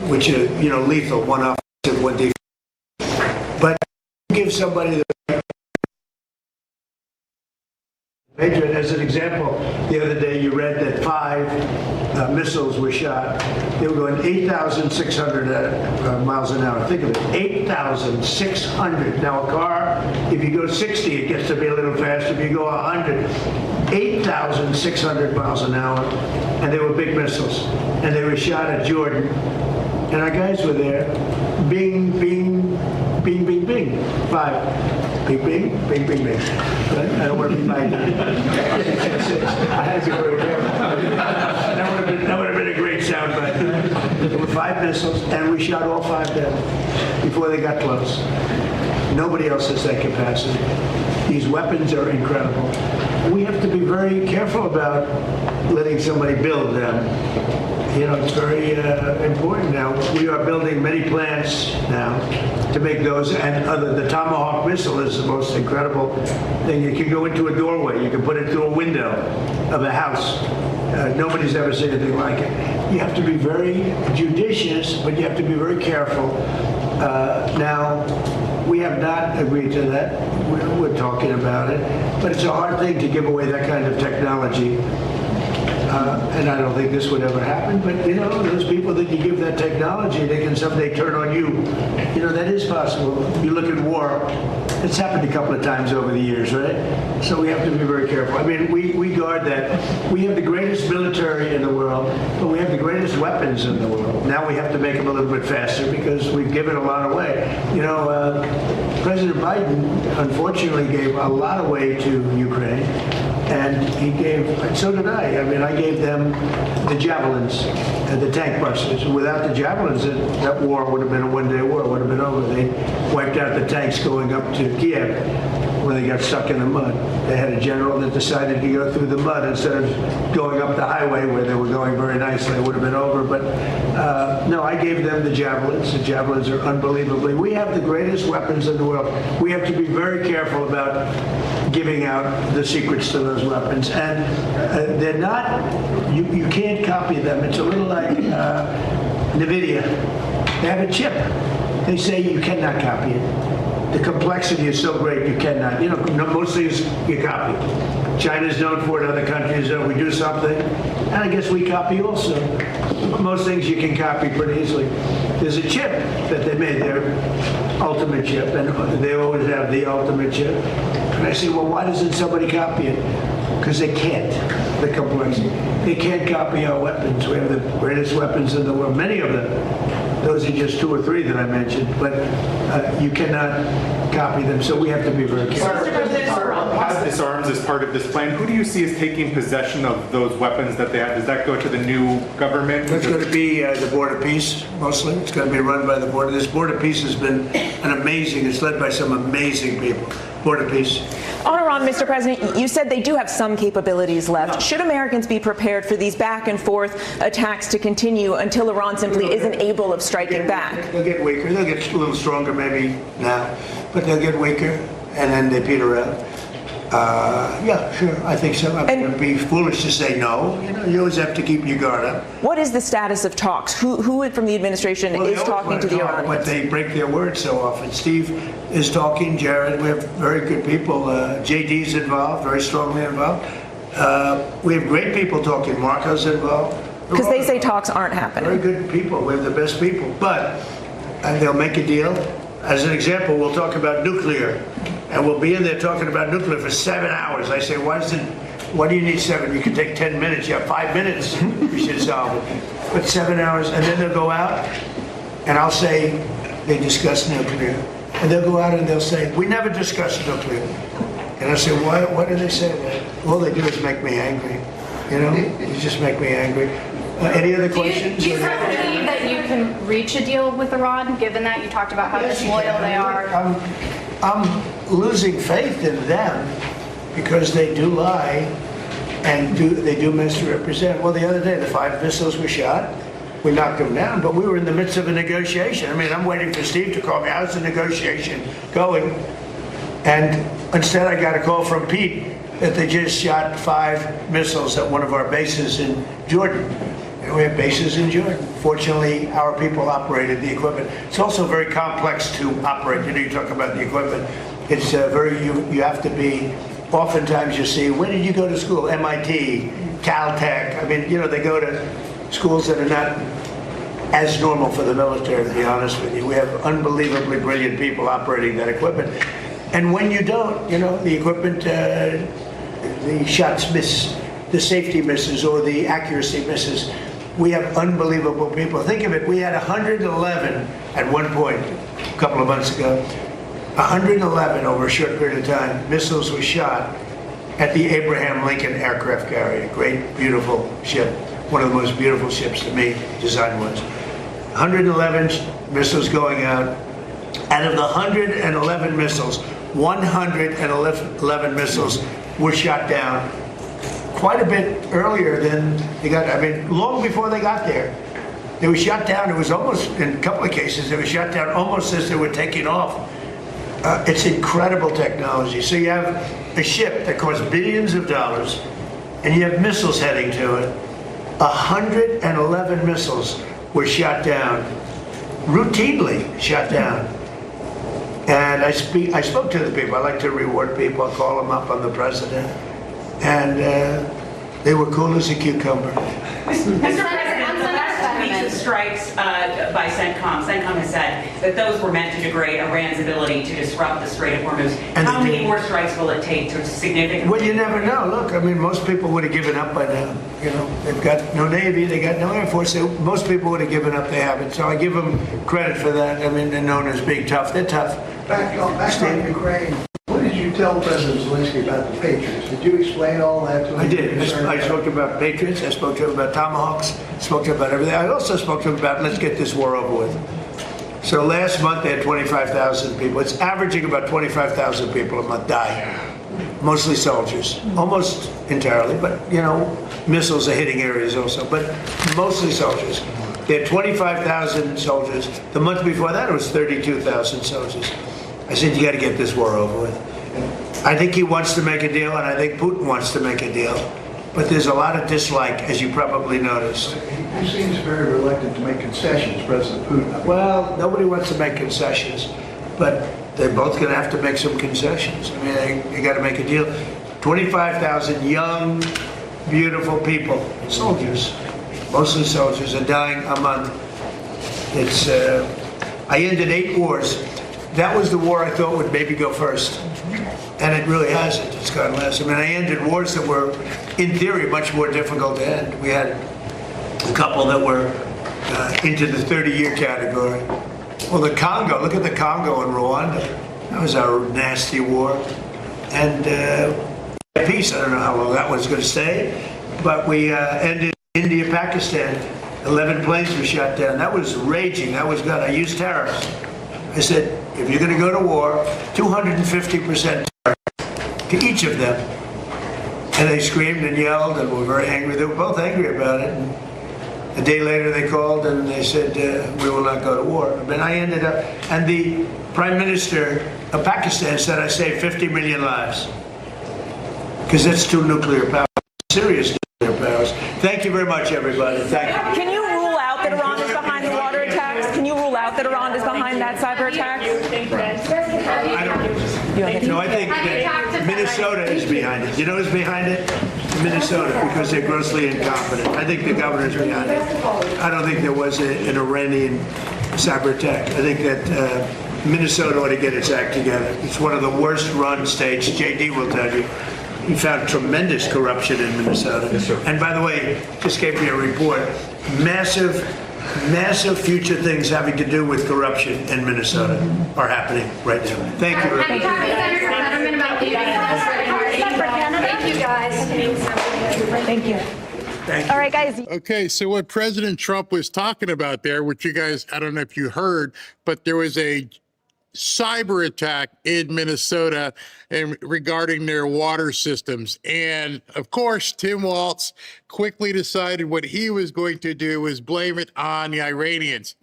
which are, you know, lethal, one offensive, one defensive. But give somebody the Patriot. As an example, the other day you read that 5 missiles were shot. They were going 8,600 miles an hour. Think of it, 8,600. Now a car, if you go 60, it gets to be a little faster. If you go 100, 8,600 miles an hour. And they were big missiles. And they were shot at Jordan. And our guys were there. Bing, bing, bing, bing, bing. 5. Bing, bing, bing, bing, bing. I don't want to be like that. I had to be very careful. That would have been a great sound bite. There were 5 missiles, and we shot all 5 down before they got close. Nobody else has that capacity. These weapons are incredible. We have to be very careful about letting somebody build them. You know, it's very important now. We are building many plants now to make those, and the Tomahawk missile is the most incredible thing. You can go into a doorway. You can put it through a window of a house. Nobody's ever seen anything like it. You have to be very judicious, but you have to be very careful. Now, we have not agreed to that. We're talking about it, but it's a hard thing to give away that kind of technology. And I don't think this would ever happen, but you know, those people that you give that technology, they can someday turn on you. You know, that is possible. You look at war, it's happened a couple of times over the years, right? So we have to be very careful. I mean, we guard that. We have the greatest military in the world, but we have the greatest weapons in the world. Now we have to make them a little bit faster because we've given a lot away. You know, President Biden, unfortunately, gave a lot away to Ukraine. And he gave, and so did I. I mean, I gave them the javelins and the tank busters. Without the javelins, that war would have been a one-day war. It would have been over. They wiped out the tanks going up to Kiev when they got stuck in the mud. They had a general that decided to go through the mud instead of going up the highway where they were going very nicely. It would have been over. But no, I gave them the javelins. The javelins are unbelievably. We have the greatest weapons in the world. We have to be very careful about giving out the secrets to those weapons. And they're not, you can't copy them. It's a little like NVIDIA. They have a chip. They say you cannot copy it. The complexity is so great you cannot. You know, most things you copy. China's known for it, other countries, we do something, and I guess we copy also. But most things you can copy pretty easily. There's a chip that they made, their ultimate chip, and they always have the ultimate chip. And I say, well, why doesn't somebody copy it? Because they can't, the complexity. They can't copy our weapons. We have the greatest weapons in the world, many of them. Those are just 2 or 3 that I mentioned, but you cannot copy them, so we have to be very careful. Has disarms as part of this plan. Who do you see as taking possession of those weapons that they have? Does that go to the new government? It's going to be the Board of Peace, mostly. It's going to be run by the Board. This Board of Peace has been it's led by some amazing people. Board of Peace. On Iran, Mr. President, you said they do have some capabilities left. Should Americans be prepared for these back and forth attacks to continue until Iran simply isn't able of striking back? They'll get weaker. They'll get a little stronger maybe now, but they'll get weaker and then they peter out. Yeah, sure, I think so. I mean, it would be foolish to say no. You know, you always have to keep your guard up. What is the status of talks? Who from the administration is talking to the Iranians? But they break their word so often. Steve is talking, Jared, we have very good people. JD's involved, very strongly involved. We have great people talking. Marco's involved. Because they say talks aren't happening. Very good people. We have the best people. But they'll make a deal. As an example, we'll talk about nuclear. And we'll be in there talking about nuclear for 7 hours. I say, why do you need 7? You can take 10 minutes. You have 5 minutes. We should solve it. But 7 hours, and then they'll go out, and I'll say, they discuss nuclear. And they'll go out and they'll say, we never discussed nuclear. And I say, why do they say that? All they do is make me angry. You know, you just make me angry. Any other questions? Do you believe that you can reach a deal with Iran, given that you talked about how disloyal they are? I'm losing faith in them because they do lie and they do misrepresent. Well, the other day, the 5 missiles were shot. We knocked them down, but we were in the midst of a negotiation. I mean, I'm waiting for Steve to call me. How's the negotiation going? And instead, I got a call from Pete that they just shot 5 missiles at one of our bases in Jordan. And we have bases in Jordan. Fortunately, our people operated the equipment. It's also very complex to operate. You know, you talk about the equipment. It's you have to be, oftentimes you see, when did you go to school? MIT, Caltech. I mean, you know, they go to schools that are not as normal for the military, to be honest with you. We have unbelievably brilliant people operating that equipment. And when you don't, you know, the equipment, the shots miss, the safety misses, or the accuracy misses. We have unbelievable people. Think of it, we had 111 at one point, a couple of months ago. 111 over a short period of time, missiles were shot at the Abraham Lincoln aircraft carrier. Great, beautiful ship. One of the most beautiful ships to me, design-wise. 111 missiles going out. Out of the 111 missiles, 111 missiles were shot down quite a bit earlier than they got, I mean, long before they got there. They were shot down, it was almost, in a couple of cases, they were shot down almost as they were taking off. It's incredible technology. So you have a ship that costs billions of dollars, and you have missiles heading to it. 111 missiles were shot down, routinely shot down. And I spoke to the people. I like to reward people. I call them up on the president. And they were cool as a cucumber. Mr. President, on the last week's strikes by CENTCOM has said that those were meant to degrade Iran's ability to disrupt the Strait of Hormuz. How many more strikes will it take to significantly? Well, you never know. Look, I mean, most people would have given up by now. You know, they've got no Navy, they got no Air Force. Most people would have given up. They haven't. So I give them credit for that. I mean, they're known as being tough. They're tough. Back on Ukraine, what is did you tell President Zelensky about the Patriots? Did you explain all that to him? I did. I spoke about Patriots, I spoke to him about Tomahawks, spoke to him about everything. I also spoke to him about, let's get this war over with. So last month they had 25,000 people. It's averaging about 25,000 people a month die. Mostly soldiers, almost entirely, but you know, missiles are hitting areas also, but mostly soldiers. They had 25,000 soldiers. The month before that, it was 32,000 soldiers. I said, you got to get this war over with. I think he wants to make a deal, and I think Putin wants to make a deal. But there's a lot of dislike, as you probably noticed. He seems very reluctant to make concessions, President Putin. Well, nobody wants to make concessions, but they're both going to have to make some concessions. I mean, they got to make a deal. 25,000 young, beautiful people, soldiers, mostly soldiers, are dying a month. It's, I ended 8 wars. That was the war I thought would maybe go first. And it really hasn't. It's gone less. I mean, I ended wars that were, in theory, much more difficult to end. We had a couple that were into the 30-year category. Well, the Congo, look at the Congo and Rwanda. That was our nasty war. And peace, I don't know how long that was going to stay, but we ended India, Pakistan. 11 planes were shot down. That was raging. That was good. I used tariffs. I said, if you're going to go to war, 250% to each of them. And they screamed and yelled and were very angry. They were both angry about it. And a day later they called and they said, we will not go to war. I mean, I ended up, and the Prime Minister of Pakistan said I saved 50 million lives. Because that's 2 nuclear powers, serious nuclear powers. Thank you very much, everybody. Thank you. Can you rule out that Iran is behind the water attacks? Can you rule out that Iran is behind that cyber attack? No, I think that Minnesota is behind it. You know who's behind it? Minnesota, because they're grossly incompetent. I think the governor's behind it. I don't think there was an Iranian cyber attack. I think that Minnesota ought to get its act together. It's one of the worst run states. JD will tell you. He found tremendous corruption in Minnesota. Yes, sir. And by the way, just gave me a report. Massive future things having to do with corruption in Minnesota are happening right now. Thank you. Have you talked to Senator Fetterman about leaving Thank you, guys. Thank you. Thank you. All right, guys. Okay, so what President Trump was talking about there, which you guys, I don't know if you heard, but there was a cyber attack in Minnesota and regarding their water systems. And of course, Tim Walz quickly decided what he was going to do was blame it on the Iranians.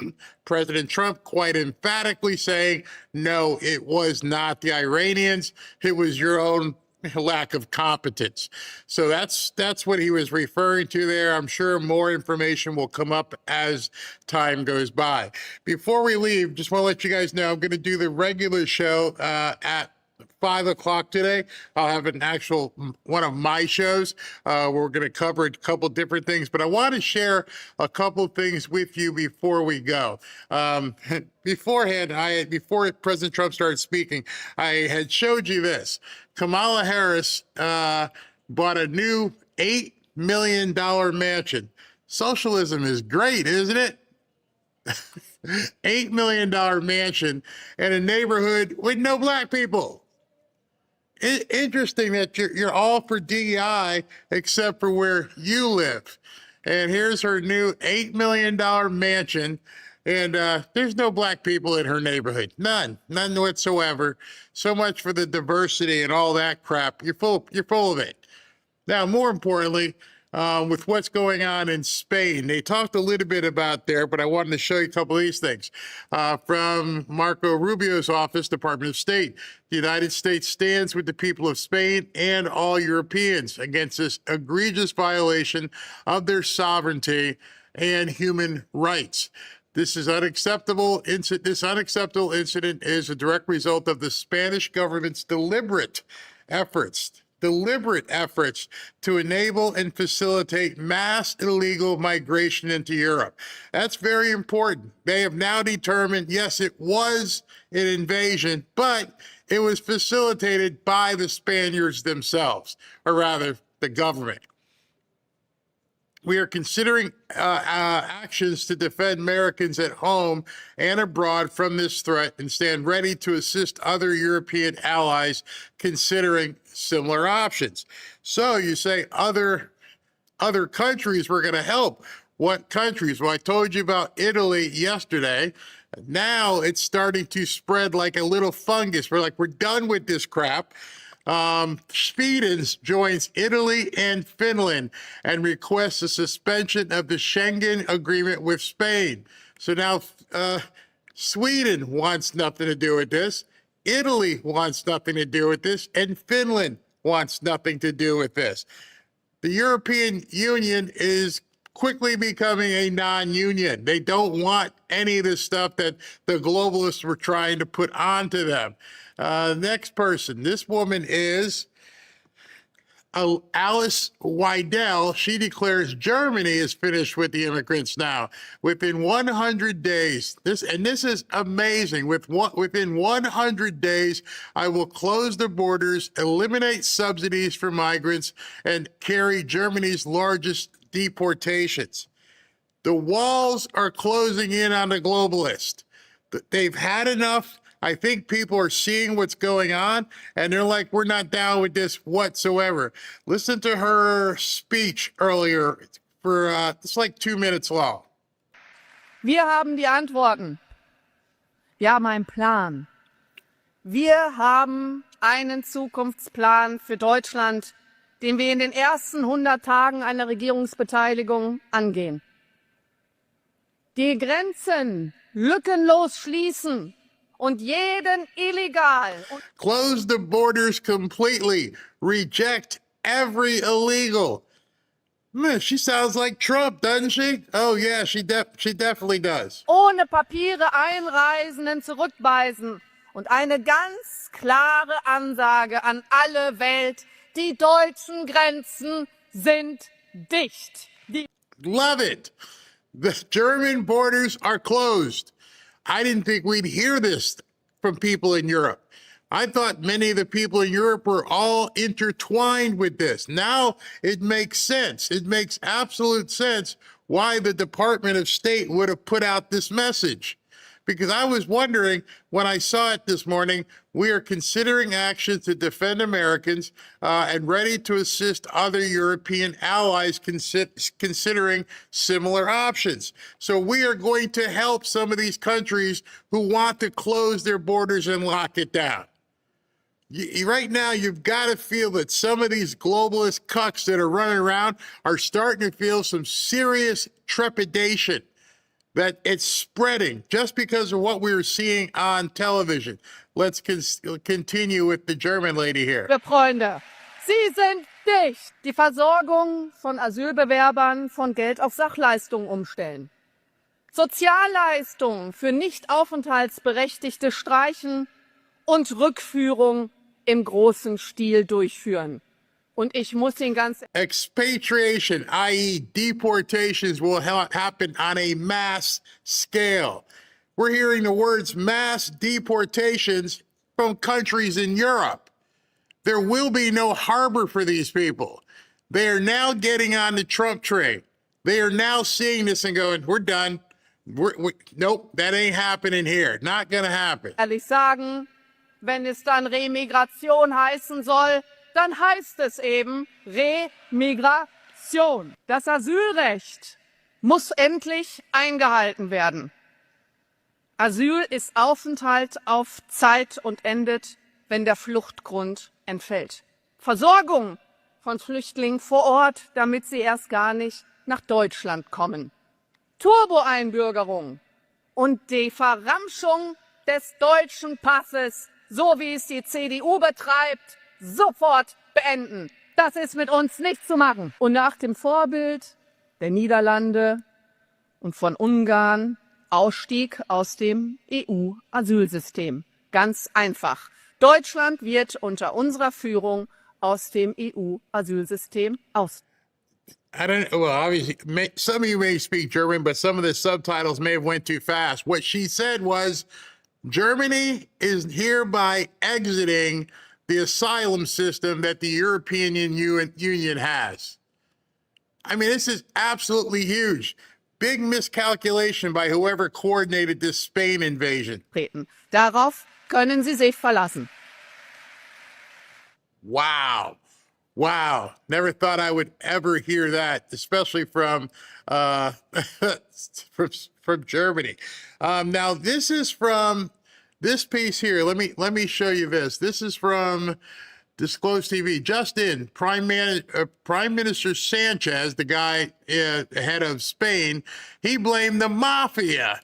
President Trump quite emphatically saying, no, it was not the Iranians. It was your own lack of competence. So that's what he was referring to there. I'm sure more information will come up as time goes by. Before we leave, just want to let you guys know I'm going to do the regular show at 5 o'clock today. I'll have an actual one of my shows. We're going to cover a couple different things, but I want to share a couple things with you before we go. Beforehand, before President Trump started speaking, I had showed you this. Kamala Harris bought a new $8 million mansion. Socialism is great, isn't it? $8 million mansion in a neighborhood with no black people. Interesting that you're all for DEI except for where you live. And here's her new $8 million mansion. And there's no black people in her neighborhood. None whatsoever. So much for the diversity and all that crap. You're full of it. Now, more importantly, with what's going on in Spain, they talked a little bit about there, but I wanted to show you a couple of these things. From Marco Rubio's office, Department of State, the United States stands with the people of Spain and all Europeans against this egregious violation of their sovereignty and human rights. This is unacceptable. This unacceptable incident is a direct result of the Spanish government's deliberate efforts to enable and facilitate mass illegal migration into Europe. That's very important. They have now determined, yes, it was an invasion, but it was facilitated by the Spaniards themselves, or rather, the government. We are considering actions to defend Americans at home and abroad from this threat and stand ready to assist other European allies considering similar options. So you say other countries we're going to help. What countries? Well, I told you about Italy yesterday. Now it's starting to spread like a little fungus. We're done with this crap. Sweden joins Italy and Finland and requests a suspension of the Schengen agreement with Spain. So now Sweden wants nothing to do with this. Italy wants nothing to do with this, and Finland wants nothing to do with this. The European Union is quickly becoming a non-union. They don't want any of this stuff that the globalists were trying to put onto them. Next person, this woman is Alice Weidel. She declares Germany is finished with the immigrants now. Within 100 days, this is amazing. Within 100 days, I will close the borders, eliminate subsidies for migrants, and carry Germany's largest deportations. The walls are closing in on the globalists. They've had enough. I think people are seeing what's going on, and they're like, we're not down with this whatsoever. Listen to her speech earlier for, it's like 2 minutes long. Wir haben die Antworten. Wir haben einen Plan. Wir haben einen Zukunftsplan für Deutschland, den wir in den ersten 100 Tagen einer Regierungsbeteiligung angehen. Die Grenzen lückenlos schließen und jeden illegal. Close the borders completely. Reject every illegal. Man, she sounds like Trump, doesn't she? Oh yeah, she definitely does. Ohne Papiere Einreisenden zurückweisen und eine ganz klare Ansage an alle Welt: Die deutschen Grenzen sind dicht. Love it. The German borders are closed. I didn't think we'd hear this from people in Europe. I thought many of the people in Europe were all intertwined with this. Now it makes sense. It makes absolute sense why the Department of State would have put out this message. Because I was wondering when I saw it this morning, we are considering actions to defend Americans and ready to assist other European allies considering similar options. So we are going to help some of these countries who want to close their borders and lock it down. Right now, you've got to feel that some of these globalist cucks that are running around are starting to feel some serious trepidation that it's spreading just because of what we were seeing on television. Let's continue with the German lady here. Liebe Freunde, Sie sind dicht. Die Versorgung von Asylbewerbern von Geld auf Sachleistungen umstellen. Sozialleistungen für Nicht-Aufenthaltsberechtigte streichen und Rückführung im großen Stil durchführen. Und ich muss Ihnen ganz... Expatriation, i.e. deportations, will happen on a mass scale. We're hearing the words mass deportations from countries in Europe. There will be no harbor for these people. They are now getting on the Trump train. They are now seeing this and going, we're done. Nope, that ain't happening here. Not going to happen. Ehrlich sagen, wenn es dann Remigration heißen soll, dann heißt es eben Remigration. Das Asylrecht muss endlich eingehalten werden. Asyl ist Aufenthalt auf Zeit und endet, wenn der Fluchtgrund entfällt. Versorgung von Flüchtlingen vor Ort, damit sie erst gar nicht nach Deutschland kommen. Turbo-Einbürgerung und die Verramschung des deutschen Passes, so wie es die CDU betreibt, sofort beenden. Das ist mit uns nicht zu machen. Und nach dem Vorbild der Niederlande und von Ungarn Ausstieg aus dem EU-Asylsystem. Ganz einfach. Deutschland wird unter unserer Führung aus dem EU-Asylsystem aus. I don't know. Well, obviously, some of you may speak German, but some of the subtitles may have went too fast. What she said was, Germany is hereby exiting the asylum system that the European Union has. I mean, this is absolutely huge. Big miscalculation by whoever coordinated this Spain invasion. Darauf können Sie sich verlassen. Wow. Wow. Never thought I would ever hear that, especially from from Germany. Now this is from this piece here. Let me show you this. This is from Disclosed TV. Just in, Prime Minister Sanchez, the guy head of Spain, he blamed the mafia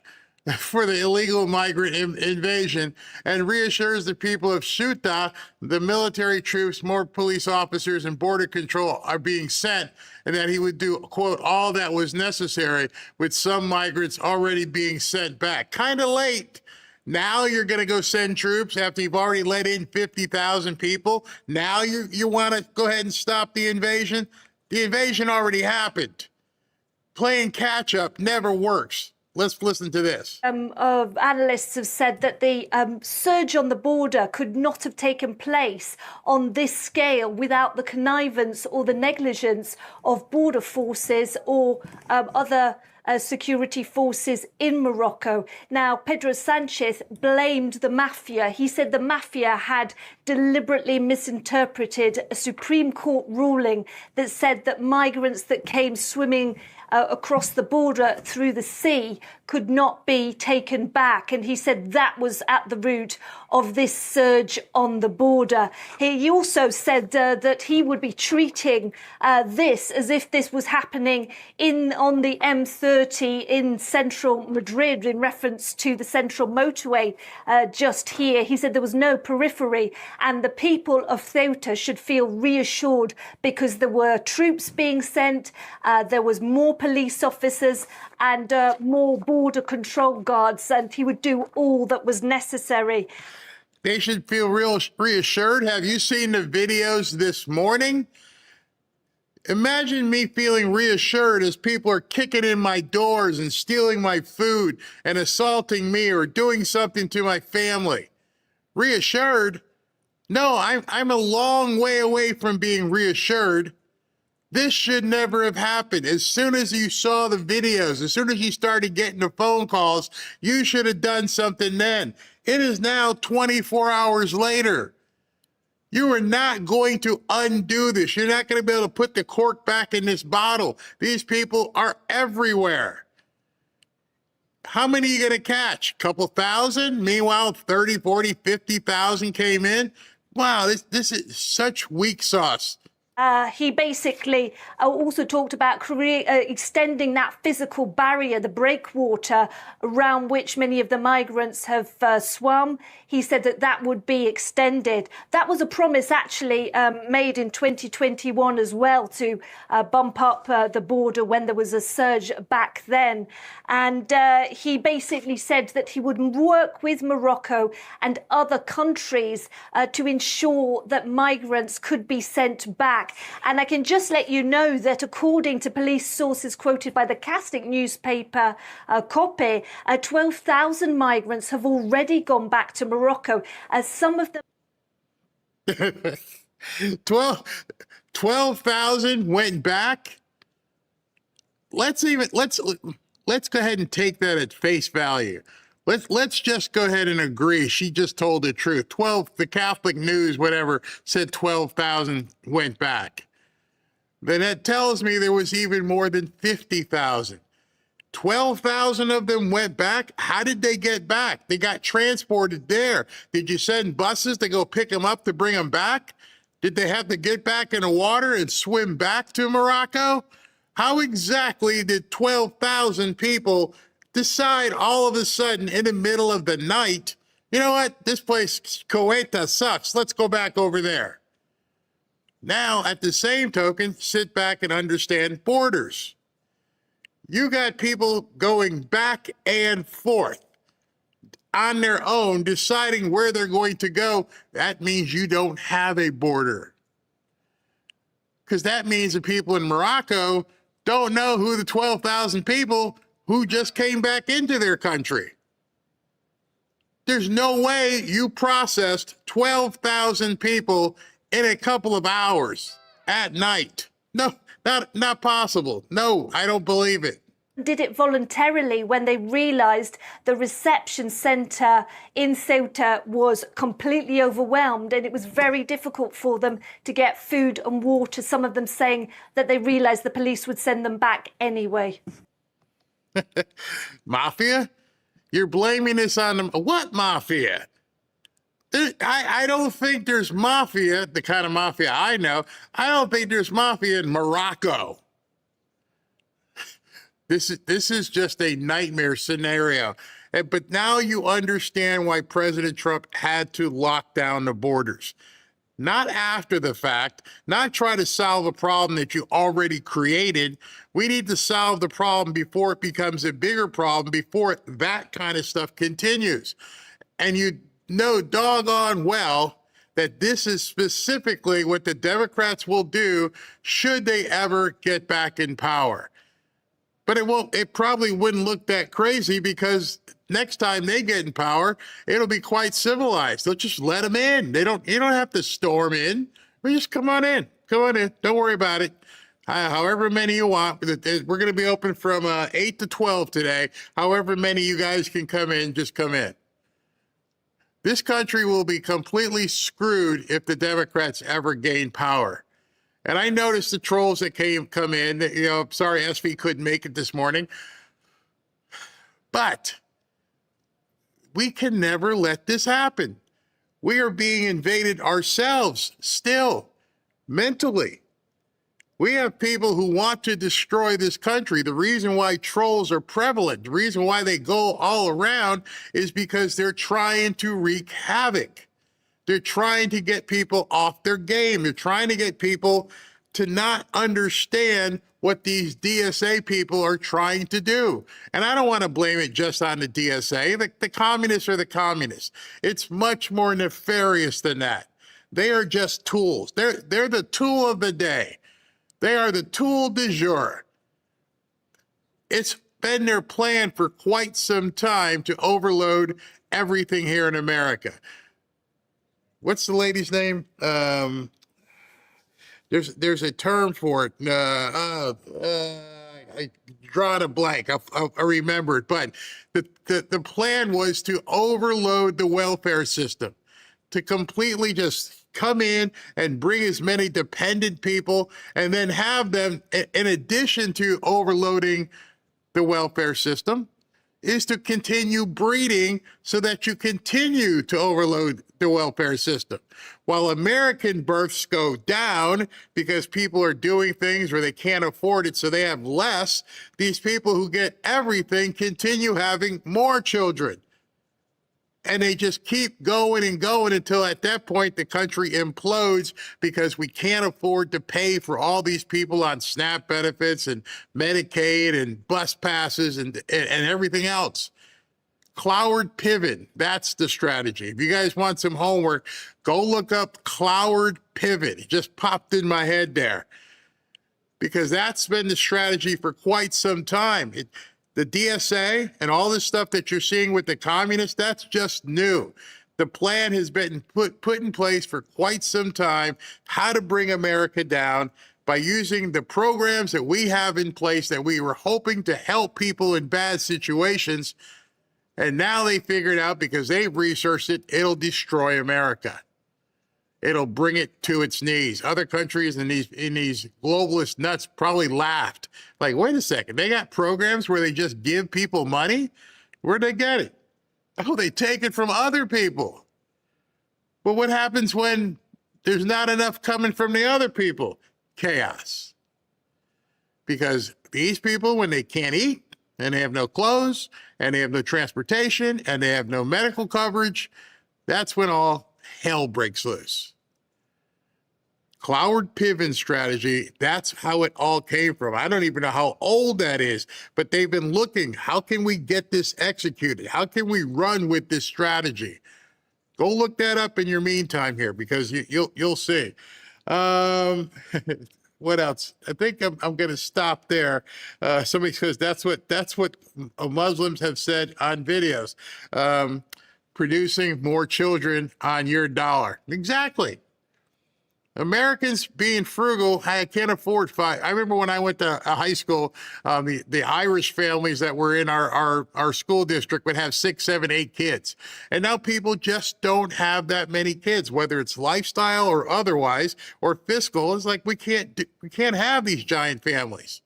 for the illegal migrant invasion and reassures the people of Ceuta the military troops, more police officers, and border control are being sent, and that he would do, quote, all that was necessary, with some migrants already being sent back. Kind of late. Now you're going to go send troops after you've already let in 50,000 people. Now you want to go ahead and stop the invasion? The invasion already happened. Playing catch up never works. Let's listen to this. Analysts have said that the surge on the border could not have taken place on this scale without the connivance or the negligence of border forces or other security forces in Morocco. Now, Pedro Sanchez blamed the mafia. He said the mafia had deliberately misinterpreted a Supreme Court ruling that said that migrants that came swimming across the border through the sea could not be taken back. And he said that was at the root of this surge on the border. He also said that he would be treating this as if this was happening on the M30 in central Madrid, in reference to the central motorway just here. He said there was no periphery, and the people of Ceuta should feel reassured because there were troops being sent, there was more police officers and more border control guards, and he would do all that was necessary. They should feel real reassured. Have you seen the videos this morning? Imagine me feeling reassured as people are kicking in my doors and stealing my food and assaulting me or doing something to my family. Reassured? No, I'm a long way away from being reassured. This should never have happened. As soon as you saw the videos, as soon as you started getting the phone calls, you should have done something then. It is now 24 hours later. You are not going to undo this. You're not going to be able to put the cork back in this bottle. These people are everywhere. How many are you going to catch? A couple thousand? Meanwhile, 30, 40, 50,000 came in. Wow, this is such weak sauce. He basically also talked about extending that physical barrier, the breakwater around which many of the migrants have swum. He said that that would be extended. That was a promise actually made in 2021 as well, to bump up the border when there was a surge back then. And he basically said that he would work with Morocco and other countries to ensure that migrants could be sent back. And I can just let you know that according to police sources quoted by the Catholic newspaper Copy, 12,000 migrants have already gone back to Morocco, as some of them... 12,000 went back? Let's go ahead and take that at face value. Let's just go ahead and agree she just told the truth. The Catholic News, whatever, said 12,000 went back. Then that tells me there was even more than 50,000. 12,000 of them went back. How did they get back? They got transported there. Did you send buses to go pick them up to bring them back? Did they have to get back in the water and swim back to Morocco? How exactly did 12,000 people decide all of a sudden in the middle of the night, you know what, this place, Ceuta, sucks, let's go back over there? Now, at the same token, sit back and understand borders. You got people going back and forth on their own, deciding where they're going to go. That means you don't have a border. Because that means the people in Morocco don't know who the 12,000 people who just came back into their country. There's no way you processed 12,000 people in a couple of hours at night. No, Not possible. No, I don't believe it. Did it voluntarily when they realised the reception centre in Ceuta was completely overwhelmed and it was very difficult for them to get food and water, some of them saying that they realised the police would send them back anyway. Mafia? You're blaming this on them. What mafia? I don't think there's mafia, the kind of mafia I know. I don't think there's mafia in Morocco. This is just a nightmare scenario. But now you understand why President Trump had to lock down the borders. Not after the fact, not try to solve a problem that you already created. We need to solve the problem before it becomes a bigger problem, before that kind of stuff continues. And you know doggone well that this is specifically what the Democrats will do should they ever get back in power. But it probably wouldn't look that crazy because next time they get in power, it'll be quite civilized. They'll just let them in. You don't have to storm in. Just come on in. Come on in. Don't worry about it. However many you want. We're going to be open from 8 to 12 today. However many you guys can come in, just come in. This country will be completely screwed if the Democrats ever gain power. And I noticed the trolls that come in, sorry, SV couldn't make it this morning. But we can never let this happen. We are being invaded ourselves still, mentally. We have people who want to destroy this country. The reason why trolls are prevalent, the reason why they go all around is because they're trying to wreak havoc. They're trying to get people off their game. They're trying to get people to not understand what these DSA people are trying to do. And I don't want to blame it just on the DSA. The communists are the communists. It's much more nefarious than that. They are just tools. They're the tool of the day. They are the tool du jour. It's been their plan for quite some time to overload everything here in America. What's the lady's name? There's a term for it. I drawn a blank. I remember it. But the plan was to overload the welfare system, to completely just come in and bring as many dependent people and then have them, in addition to overloading the welfare system, is to continue breeding so that you continue to overload the welfare system. While American births go down because people are doing things where they can't afford it, so they have less, these people who get everything continue having more children. And they just keep going and going until at that point the country implodes because we can't afford to pay for all these people on SNAP benefits and Medicaid and bus passes and everything else. Cloward pivot, that's the strategy. If you guys want some homework, go look up Cloward pivot. It just popped in my head there because that's been the strategy for quite some time. The DSA and all this stuff that you're seeing with the communists, that's just new. The plan has been put in place for quite some time, how to bring America down by using the programs that we have in place that we were hoping to help people in bad situations. And now they figured out, because they've researched it, it'll destroy America. It'll bring it to its knees. Other countries in these globalist nuts probably laughed. Like, wait a second, they got programs where they just give people money? Where'd they get it? Oh, they take it from other people. But what happens when there's not enough coming from the other people? Chaos. Because these people, when they can't eat, and they have no clothes, and they have no transportation, and they have no medical coverage, that's when all hell breaks loose. Cloward pivot strategy, that's how it all came from. I don't even know how old that is, but they've been looking, how can we get this executed? How can we run with this strategy? Go look that up in your meantime here, because you'll see. What else? I think I'm going to stop there. Somebody says that's what Muslims have said on videos. Producing more children on your dollar. Exactly. Americans being frugal, I can't afford five. I remember when I went to high school, the Irish families that were in our school district would have 6, 7, 8 kids. And now people just don't have that many kids, whether it's lifestyle or otherwise, or fiscal. It's like we can't have these giant families.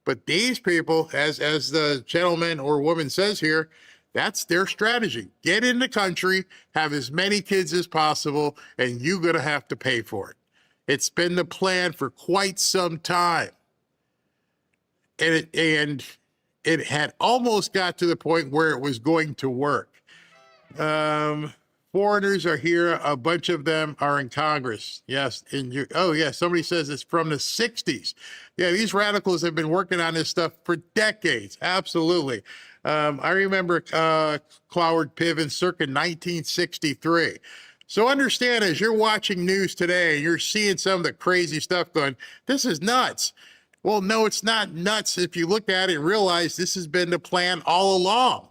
But these people, as the gentleman or woman says here, that's their strategy. Get in the country, have as many kids as possible, and you're going to have to pay for it. It's been the plan for quite some time. And it had almost got to the point where it was going to work. Foreigners are here. A bunch of them are in Congress. Yes. Oh, yeah. Somebody says it's from the 60s. Yeah, these radicals have been working on this stuff for decades. Absolutely. I remember Cloward Piven circa 1963. So understand, as you're watching news today, you're seeing some of the crazy stuff going, this is nuts. Well, no, it's not nuts. If you look at it and realize this has been the plan all along.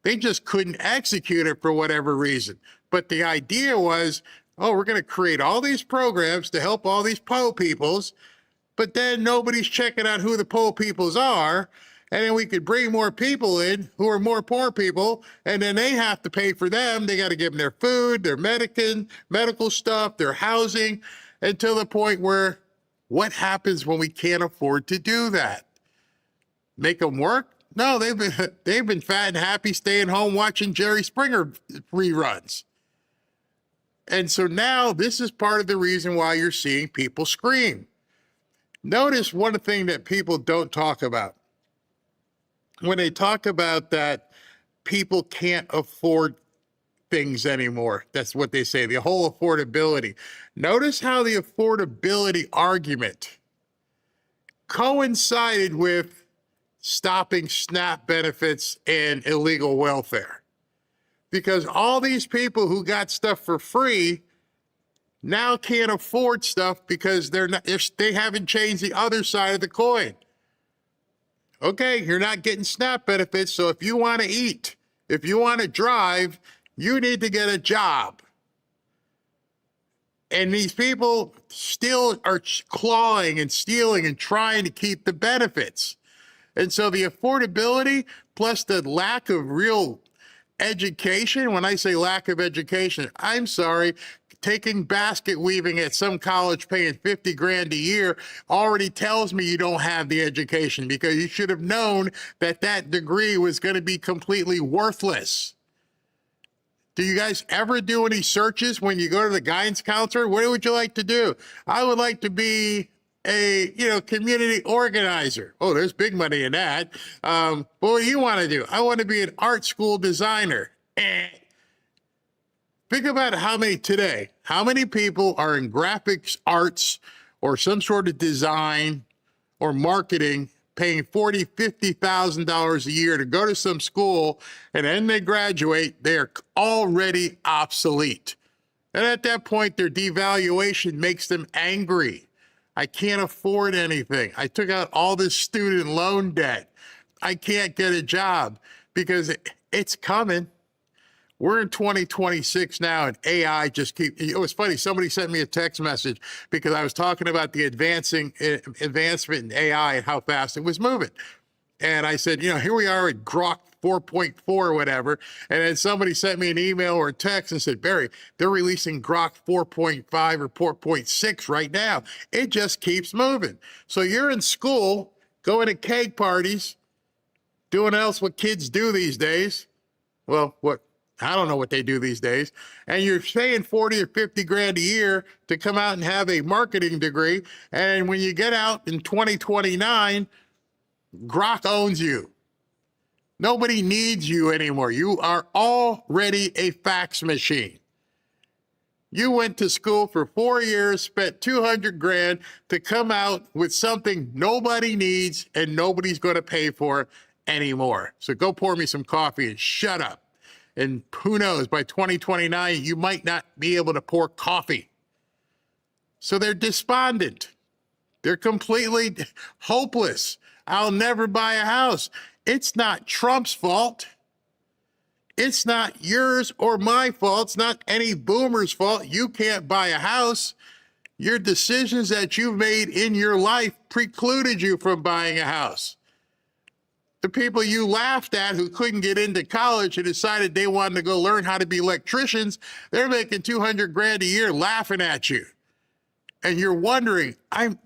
They just couldn't execute it for whatever reason. But the idea was, oh, we're going to create all these programs to help all these poor peoples, but then nobody's checking out who the poor peoples are. And then we could bring more people in who are more poor people, and then they have to pay for them. They got to give them their food, their medical stuff, their housing, until the point where what happens when we can't afford to do that? Make them work? No, they've been fat and happy staying home watching Jerry Springer reruns. And so now this is part of the reason why you're seeing people scream. Notice one thing that people don't talk about. When they talk about that people can't afford things anymore, that's what they say, the whole affordability. Notice how the affordability argument coincided with stopping SNAP benefits and illegal welfare. Because all these people who got stuff for free now can't afford stuff because they haven't changed the other side of the coin. Okay, you're not getting SNAP benefits, so if you want to eat, if you want to drive, you need to get a job. And these people still are clawing and stealing and trying to keep the benefits. And so the affordability plus the lack of real education, when I say lack of education, I'm sorry, taking basket weaving at some college paying 50 grand a year already tells me you don't have the education, because you should have known that that degree was going to be completely worthless. Do you guys ever do any searches when you go to the guidance counselor? What would you like to do? I would like to be a community organizer. Oh, there's big money in that. What do you want to do? I want to be an art school designer. Think about how many people are in graphics arts or some sort of design or marketing, paying $40,000, $50,000 a year to go to some school, and then they graduate, they're already obsolete. And at that point, their devaluation makes them angry. I can't afford anything. I took out all this student loan debt. I can't get a job because it's coming. We're in 2026 now, and AI just it was funny. Somebody sent me a text message because I was talking about the advancement in AI and how fast it was moving. And I said, here we are at Grok 4.4 or whatever. And then somebody sent me an email or a text and said, Barry, they're releasing Grok 4.5 or 4.6 right now. It just keeps moving. So you're in school, going to cake parties, doing else what kids do these days. Well, I don't know what they do these days. And you're paying 40 or 50 grand a year to come out and have a marketing degree. And when you get out in 2029, Grok owns you. Nobody needs you anymore. You are already a fax machine. You went to school for 4 years, spent 200 grand to come out with something nobody needs and nobody's going to pay for anymore. So go pour me some coffee and shut up. And who knows, by 2029, you might not be able to pour coffee. So they're despondent. They're completely hopeless. I'll never buy a house. It's not Trump's fault. It's not yours or my fault. It's not any boomer's fault. You can't buy a house. Your decisions that you've made in your life precluded you from buying a house. The people you laughed at who couldn't get into college and decided they wanted to go learn how to be electricians, they're making 200 grand a year laughing at you. And you're wondering, I'm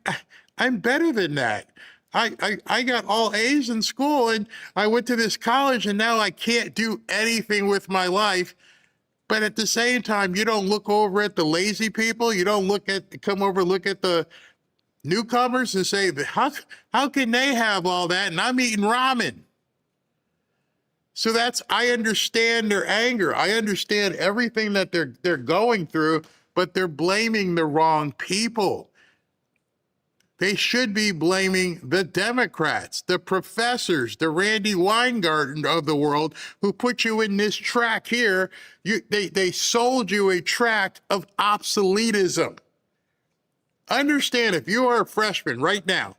better than that. I got all A's in school and I went to this college and now I can't do anything with my life. But at the same time, you don't look over at the lazy people. You don't look at the newcomers and say, how can they have all that? And I'm eating ramen. So I understand their anger. I understand everything that they're going through, but they're blaming the wrong people. They should be blaming the Democrats, the professors, the Randy Weingarten of the world who put you in this track here. They sold you a track of obsoletism. Understand, if you are a freshman right now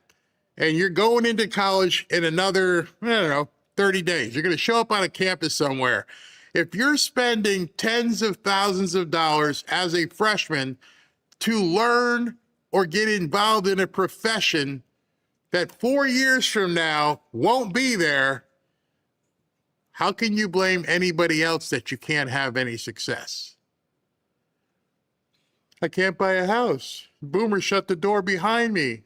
and you're going into college in another, 30 days, you're going to show up on a campus somewhere. If you're spending tens of thousands of dollars as a freshman to learn or get involved in a profession that 4 years from now won't be there, how can you blame anybody else that you can't have any success? I can't buy a house. Boomer shut the door behind me.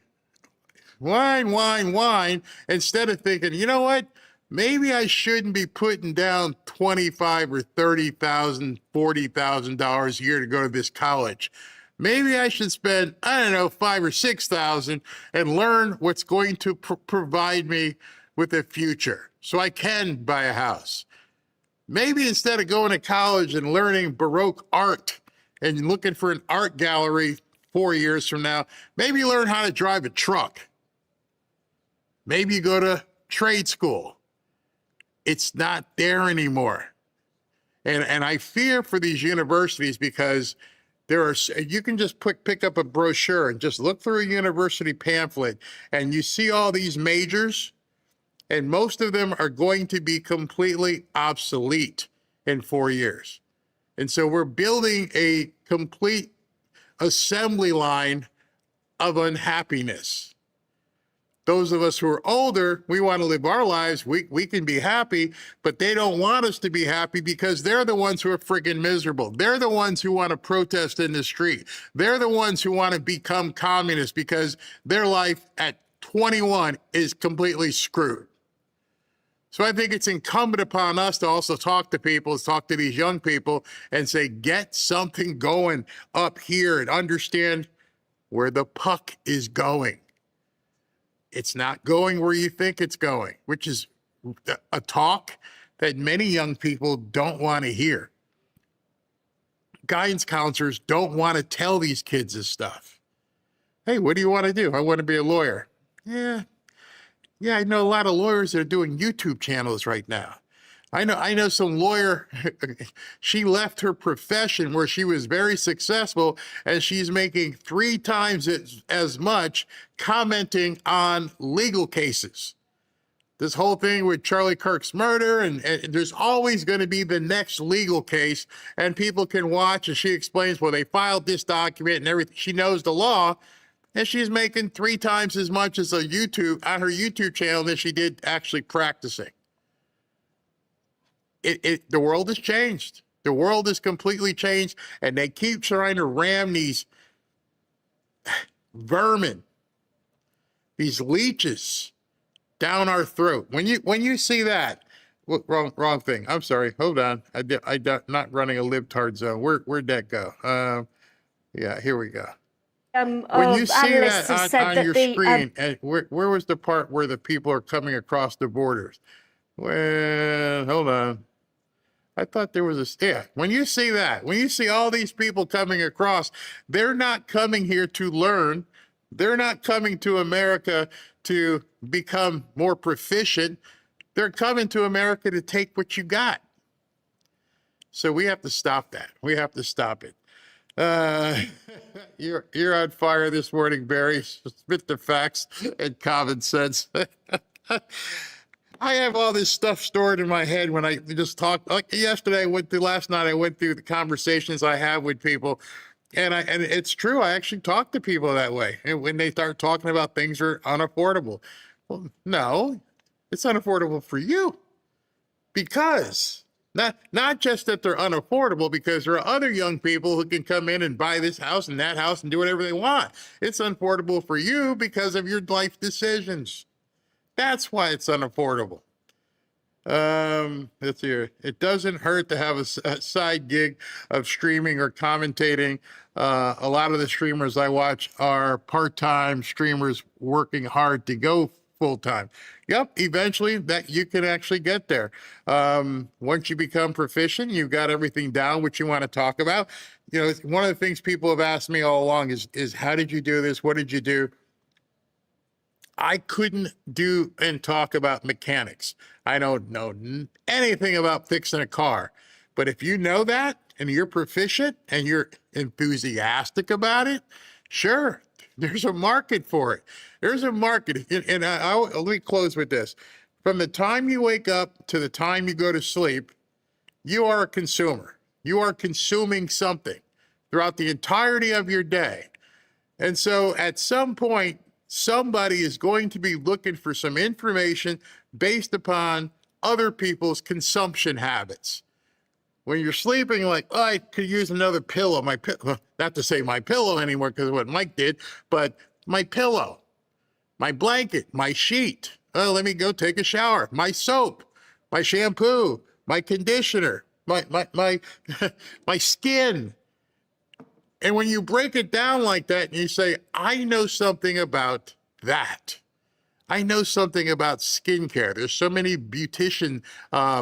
Whine, whine, whine, instead of thinking, you know what? Maybe I shouldn't be putting down $25,000 or $30,000, $40,000 a year to go to this college. Maybe I should spend, $5,000 or $6,000 and learn what's going to provide me with a future so I can buy a house. Maybe instead of going to college and learning Baroque art and looking for an art gallery 4 years from now, maybe you learn how to drive a truck. Maybe you go to trade school. It's not there anymore. And I fear for these universities because you can just pick up a brochure and just look through a university pamphlet and you see all these majors, and most of them are going to be completely obsolete in 4 years. And so we're building a complete assembly line of unhappiness. Those of us who are older, we want to live our lives. We can be happy, but they don't want us to be happy because they're the ones who are friggin' miserable. They're the ones who want to protest in the street. They're the ones who want to become communists because their life at 21 is completely screwed. So I think it's incumbent upon us to also talk to these young people and say, get something going up here and understand where the puck is going. It's not going where you think it's going, which is a talk that many young people don't want to hear. Guidance counselors don't want to tell these kids this stuff. Hey, what do you want to do? I want to be a lawyer. Yeah, I know a lot of lawyers that are doing YouTube channels right now. I know some lawyer, she left her profession where she was very successful and she's making 3 times as much commenting on legal cases. This whole thing with Charlie Kirk's murder, and there's always going to be the next legal case, and people can watch and she explains, well, they filed this document and everything. She knows the law, and she's making 3 times as much as on her YouTube channel than she did actually practicing. The world has changed. The world has completely changed, and they keep trying to ram these vermin, these leeches down our throat. When you see that, wrong thing. I'm sorry. Hold on. I'm not running a libtard zone. Where'd that go? Yeah, here we go. When you see that on your screen, and where was the part where the people are coming across the borders? Well, hold on. I thought there was when you see that, when you see all these people coming across, they're not coming here to learn. They're not coming to America to become more proficient. They're coming to America to take what you got. So we have to stop that. We have to stop it. You're on fire this morning, Barry. Spit the facts and common sense. I have all this stuff stored in my head when I just talk. Like yesterday, last night, I went through the conversations I have with people, and it's true. I actually talk to people that way. And when they start talking about things that are unaffordable, well, no, it's unaffordable for you because not just that they're unaffordable, because there are other young people who can come in and buy this house and that house and do whatever they want. It's unaffordable for you because of your life decisions. That's why it's unaffordable. Let's see. It doesn't hurt to have a side gig of streaming or commentating. A lot of the streamers I watch are part-time streamers working hard to go full-time. Yep, eventually that you can actually get there. Once you become proficient, you've got everything down, what you want to talk about. You know, one of the things people have asked me all along is how did you do this? What did you do? I couldn't do and talk about mechanics. I don't know anything about fixing a car. But if you know that and you're proficient and you're enthusiastic about it, sure, there's a market for it. There's a market. And let me close with this. From the time you wake up to the time you go to sleep, you are a consumer. You are consuming something throughout the entirety of your day. And so at some point, somebody is going to be looking for some information based upon other people's consumption habits. When you're sleeping, like, oh, I could use another pillow. My pillow, not to say my pillow anymore because of what Mike did, but my pillow, my blanket, my sheet. Oh, let me go take a shower. My soap, my shampoo, my conditioner, my my skin. And when you break it down like that and you say, I know something about that. I know something about skincare. There's so many beautician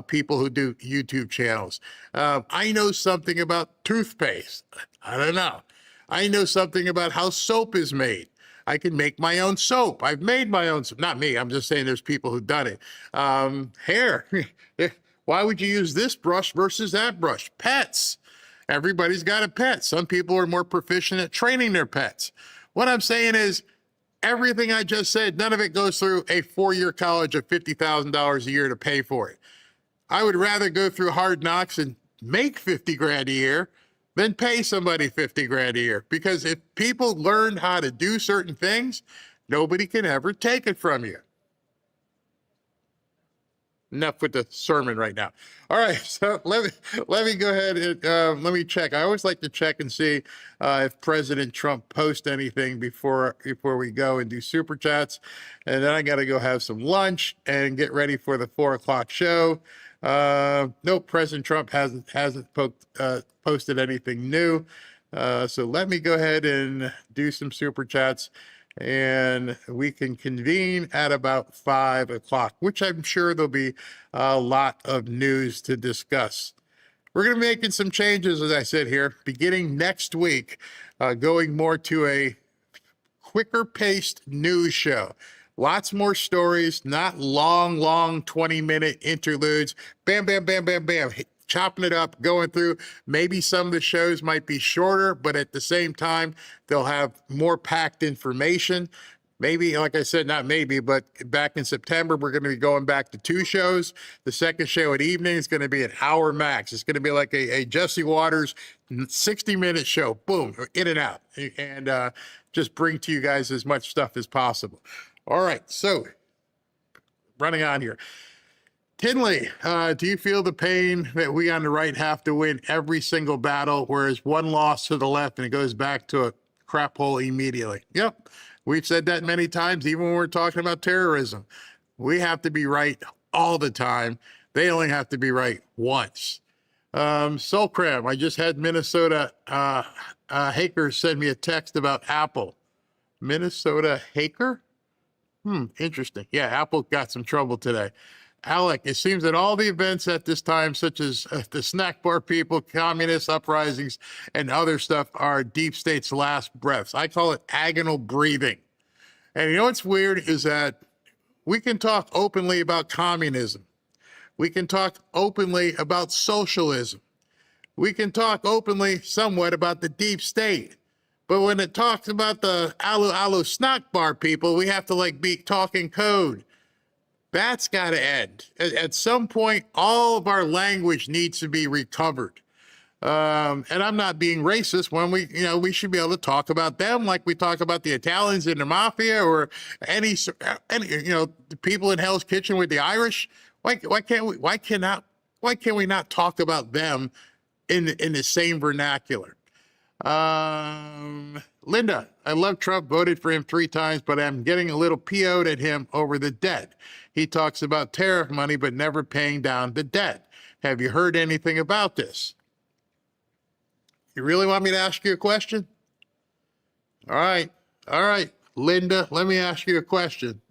people who do YouTube channels. I know something about toothpaste. I don't know. I know something about how soap is made. I can make my own soap. I've made my own soap. Not me. I'm just saying there's people who've done it. Hair. Why would you use this brush versus that brush? Pets. Everybody's got a pet. Some people are more proficient at training their pets. What I'm saying is everything I just said, none of it goes through a 4-year college of $50,000 a year to pay for it. I would rather go through hard knocks and make 50 grand a year than pay somebody 50 grand a year. Because if people learn how to do certain things, nobody can ever take it from you. Enough with the sermon right now. All right, so let me go ahead and let me check. I always like to check and see if President Trump posts anything before we go and do super chats, and then I got to go have some lunch and get ready for the 4 o'clock show. Nope, President Trump hasn't posted anything new. So let me go ahead and do some super chats. And we can convene at about 5 o'clock, which I'm sure there'll be a lot of news to discuss. We're going to be making some changes, as I said here, beginning next week, going more to a quicker paced news show. Lots more stories, not long 20-minute interludes. Bam, bam, bam, bam, bam. Chopping it up, going through. Maybe some of the shows might be shorter, but at the same time, they'll have more packed information. Maybe, like I said, not maybe, but back in September, we're going to be going back to 2 shows. The second show at evening is going to be an hour max. It's going to be like a Jesse Waters 60-minute show. Boom, in and out. And just bring to you guys as much stuff as possible. All right, so running on here. Tinley, do you feel the pain that we on the right have to win every single battle, whereas one loss to the left and it goes back to a crap hole immediately? Yep, we've said that many times, even when we're talking about terrorism. We have to be right all the time. They only have to be right once. Soul Cram, I just had Minnesota Haker send me a text about Apple. Minnesota Haker? Interesting. Yeah, Apple got some trouble today. Alec, it seems that all the events at this time, such as the snack bar people, communist uprisings, and other stuff, are deep state's last breaths. I call it agonal breathing. And you know what's weird is that we can talk openly about communism. We can talk openly about socialism. We can talk openly somewhat about the deep state. But when it talks about the snack bar people, we have to be talking code. That's got to end. At some point, all of our language needs to be recovered. And I'm not being racist when we should be able to talk about them like we talk about the Italians in the mafia or any the people in Hell's Kitchen with the Irish. Why can't we not talk about them in the same vernacular? Linda, I love Trump, voted for him 3 times, but I'm getting a little PO'd at him over the debt. He talks about tariff money, but never paying down the debt. Have you heard anything about this? You really want me to ask you a question? All right, Linda, let me ask you a question.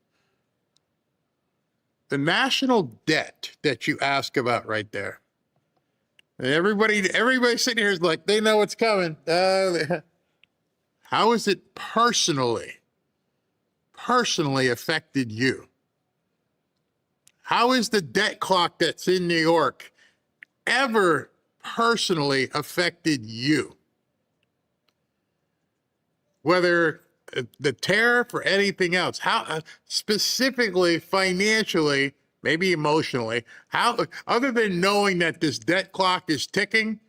The national debt that you ask about right there. Everybody sitting here is like, they know what's coming. How has it personally affected you? How is the debt clock that's in New York ever personally affected you? Whether the tariff or anything else, how specifically financially, maybe emotionally, how, other than knowing that this debt clock is ticking,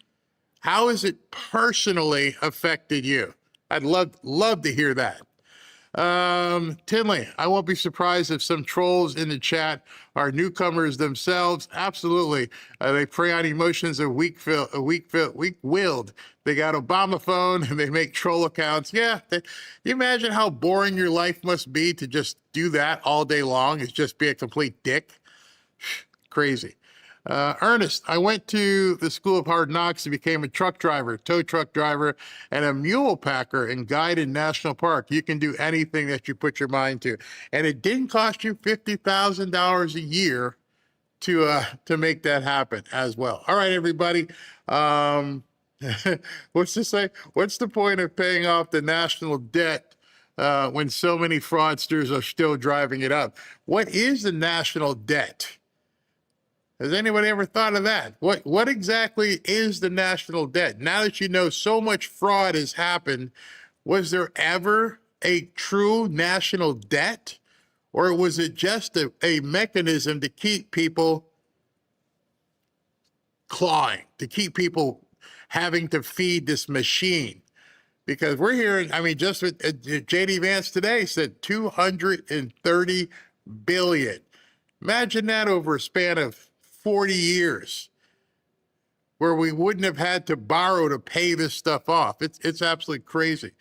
how has it personally affected you? I'd love to hear that. Tinley, I won't be surprised if some trolls in the chat are newcomers themselves. Absolutely. They prey on emotions of weak-willed. They got Obama phone and they make troll accounts. Yeah. You imagine how boring your life must be to just do that all day long, is just be a complete dick. Crazy. Ernest, I went to the School of Hard Knocks and became a truck driver, tow truck driver, and a mule packer and guide in National Park. You can do anything that you put your mind to. And it didn't cost you $50,000 a year to make that happen as well. All right, everybody. What's to say? What's the point of paying off the national debt when so many fraudsters are still driving it up? What is the national debt? Has anybody ever thought of that? What exactly is the national debt? Now that you know so much fraud has happened, was there ever a true national debt? Or was it just a mechanism to keep people clawing, to keep people having to feed this machine? Because we're hearing, I mean, just J.D. Vance today said $230 billion. Imagine that over a span of 40 years where we wouldn't have had to borrow to pay this stuff off. It's absolutely crazy.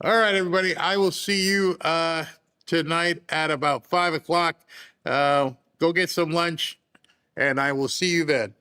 All right, everybody, I will see you tonight at about 5 o'clock. Go get some lunch, and I will see you then.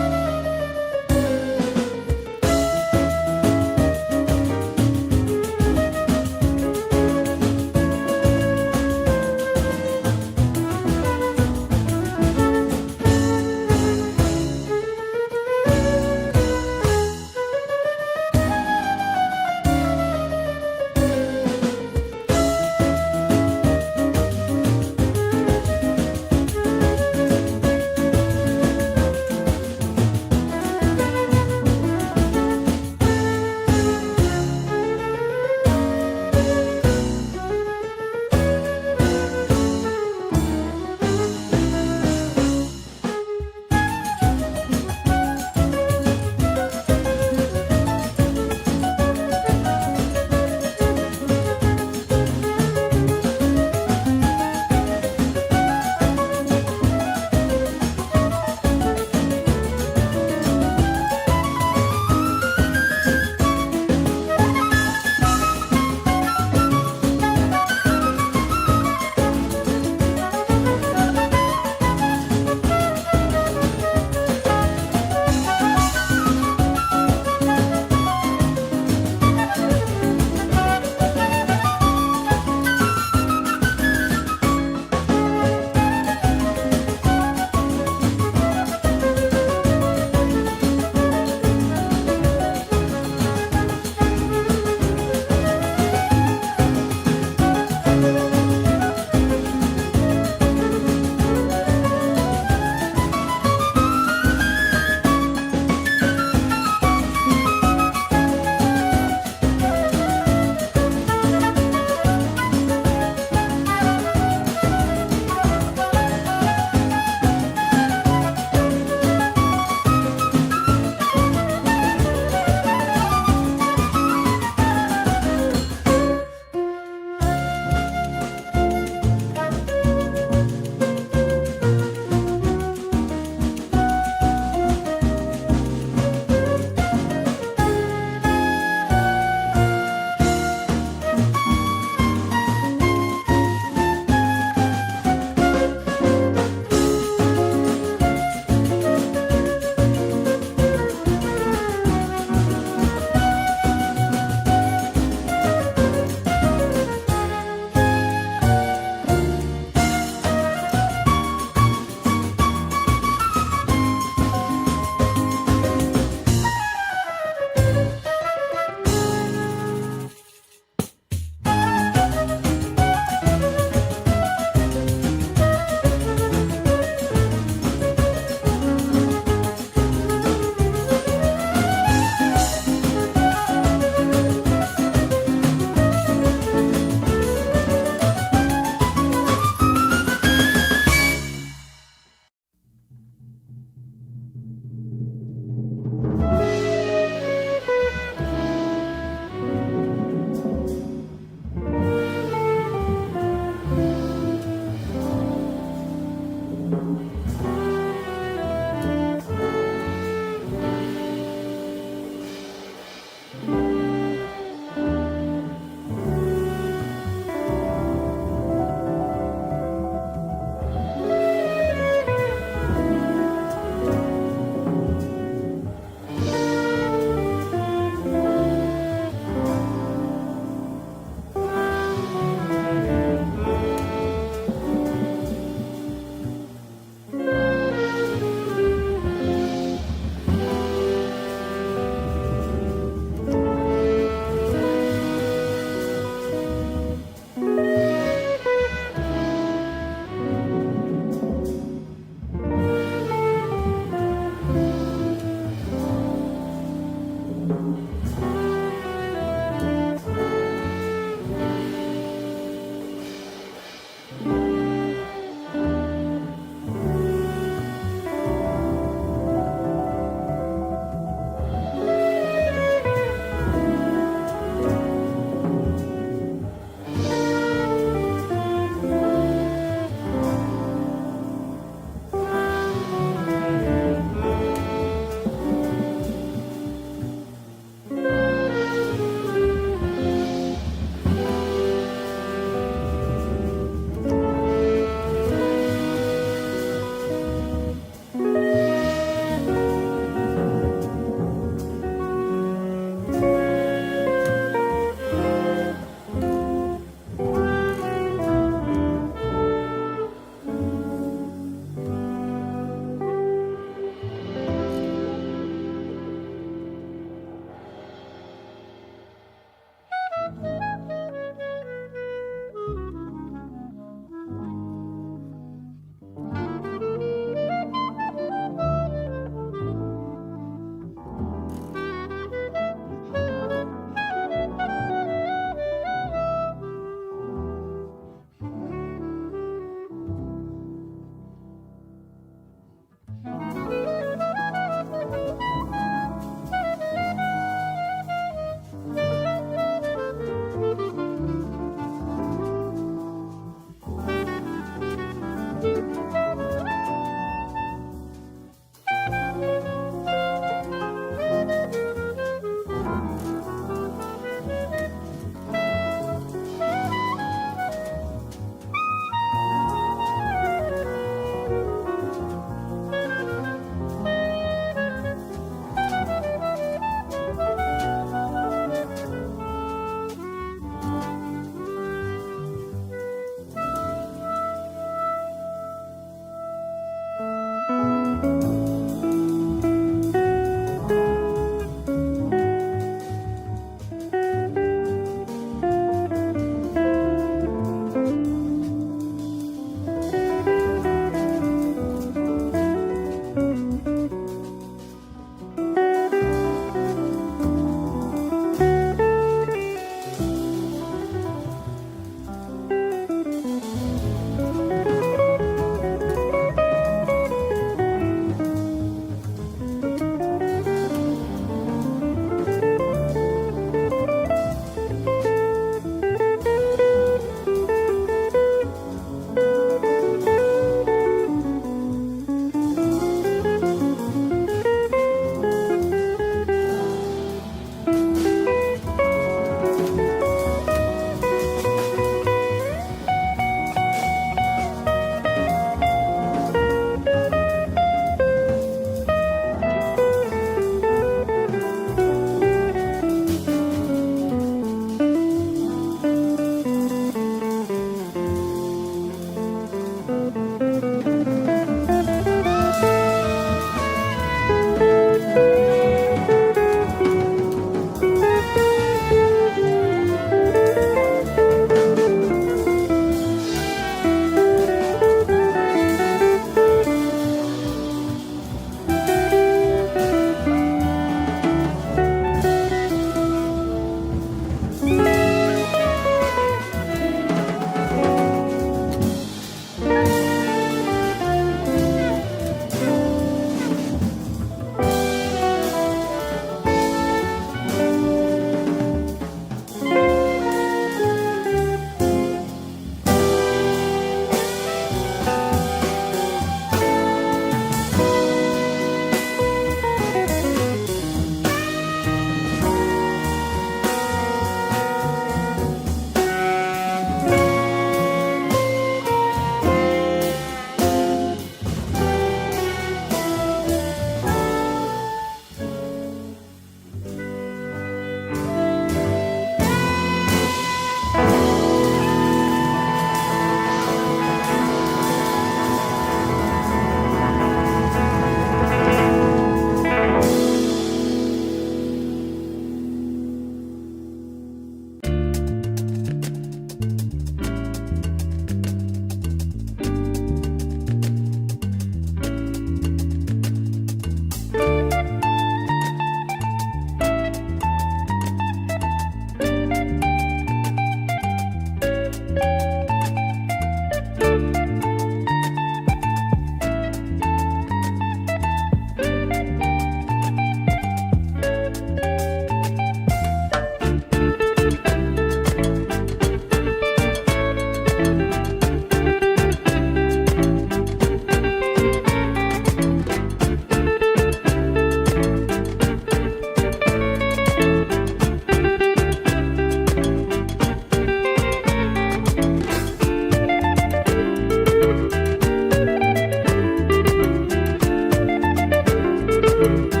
you.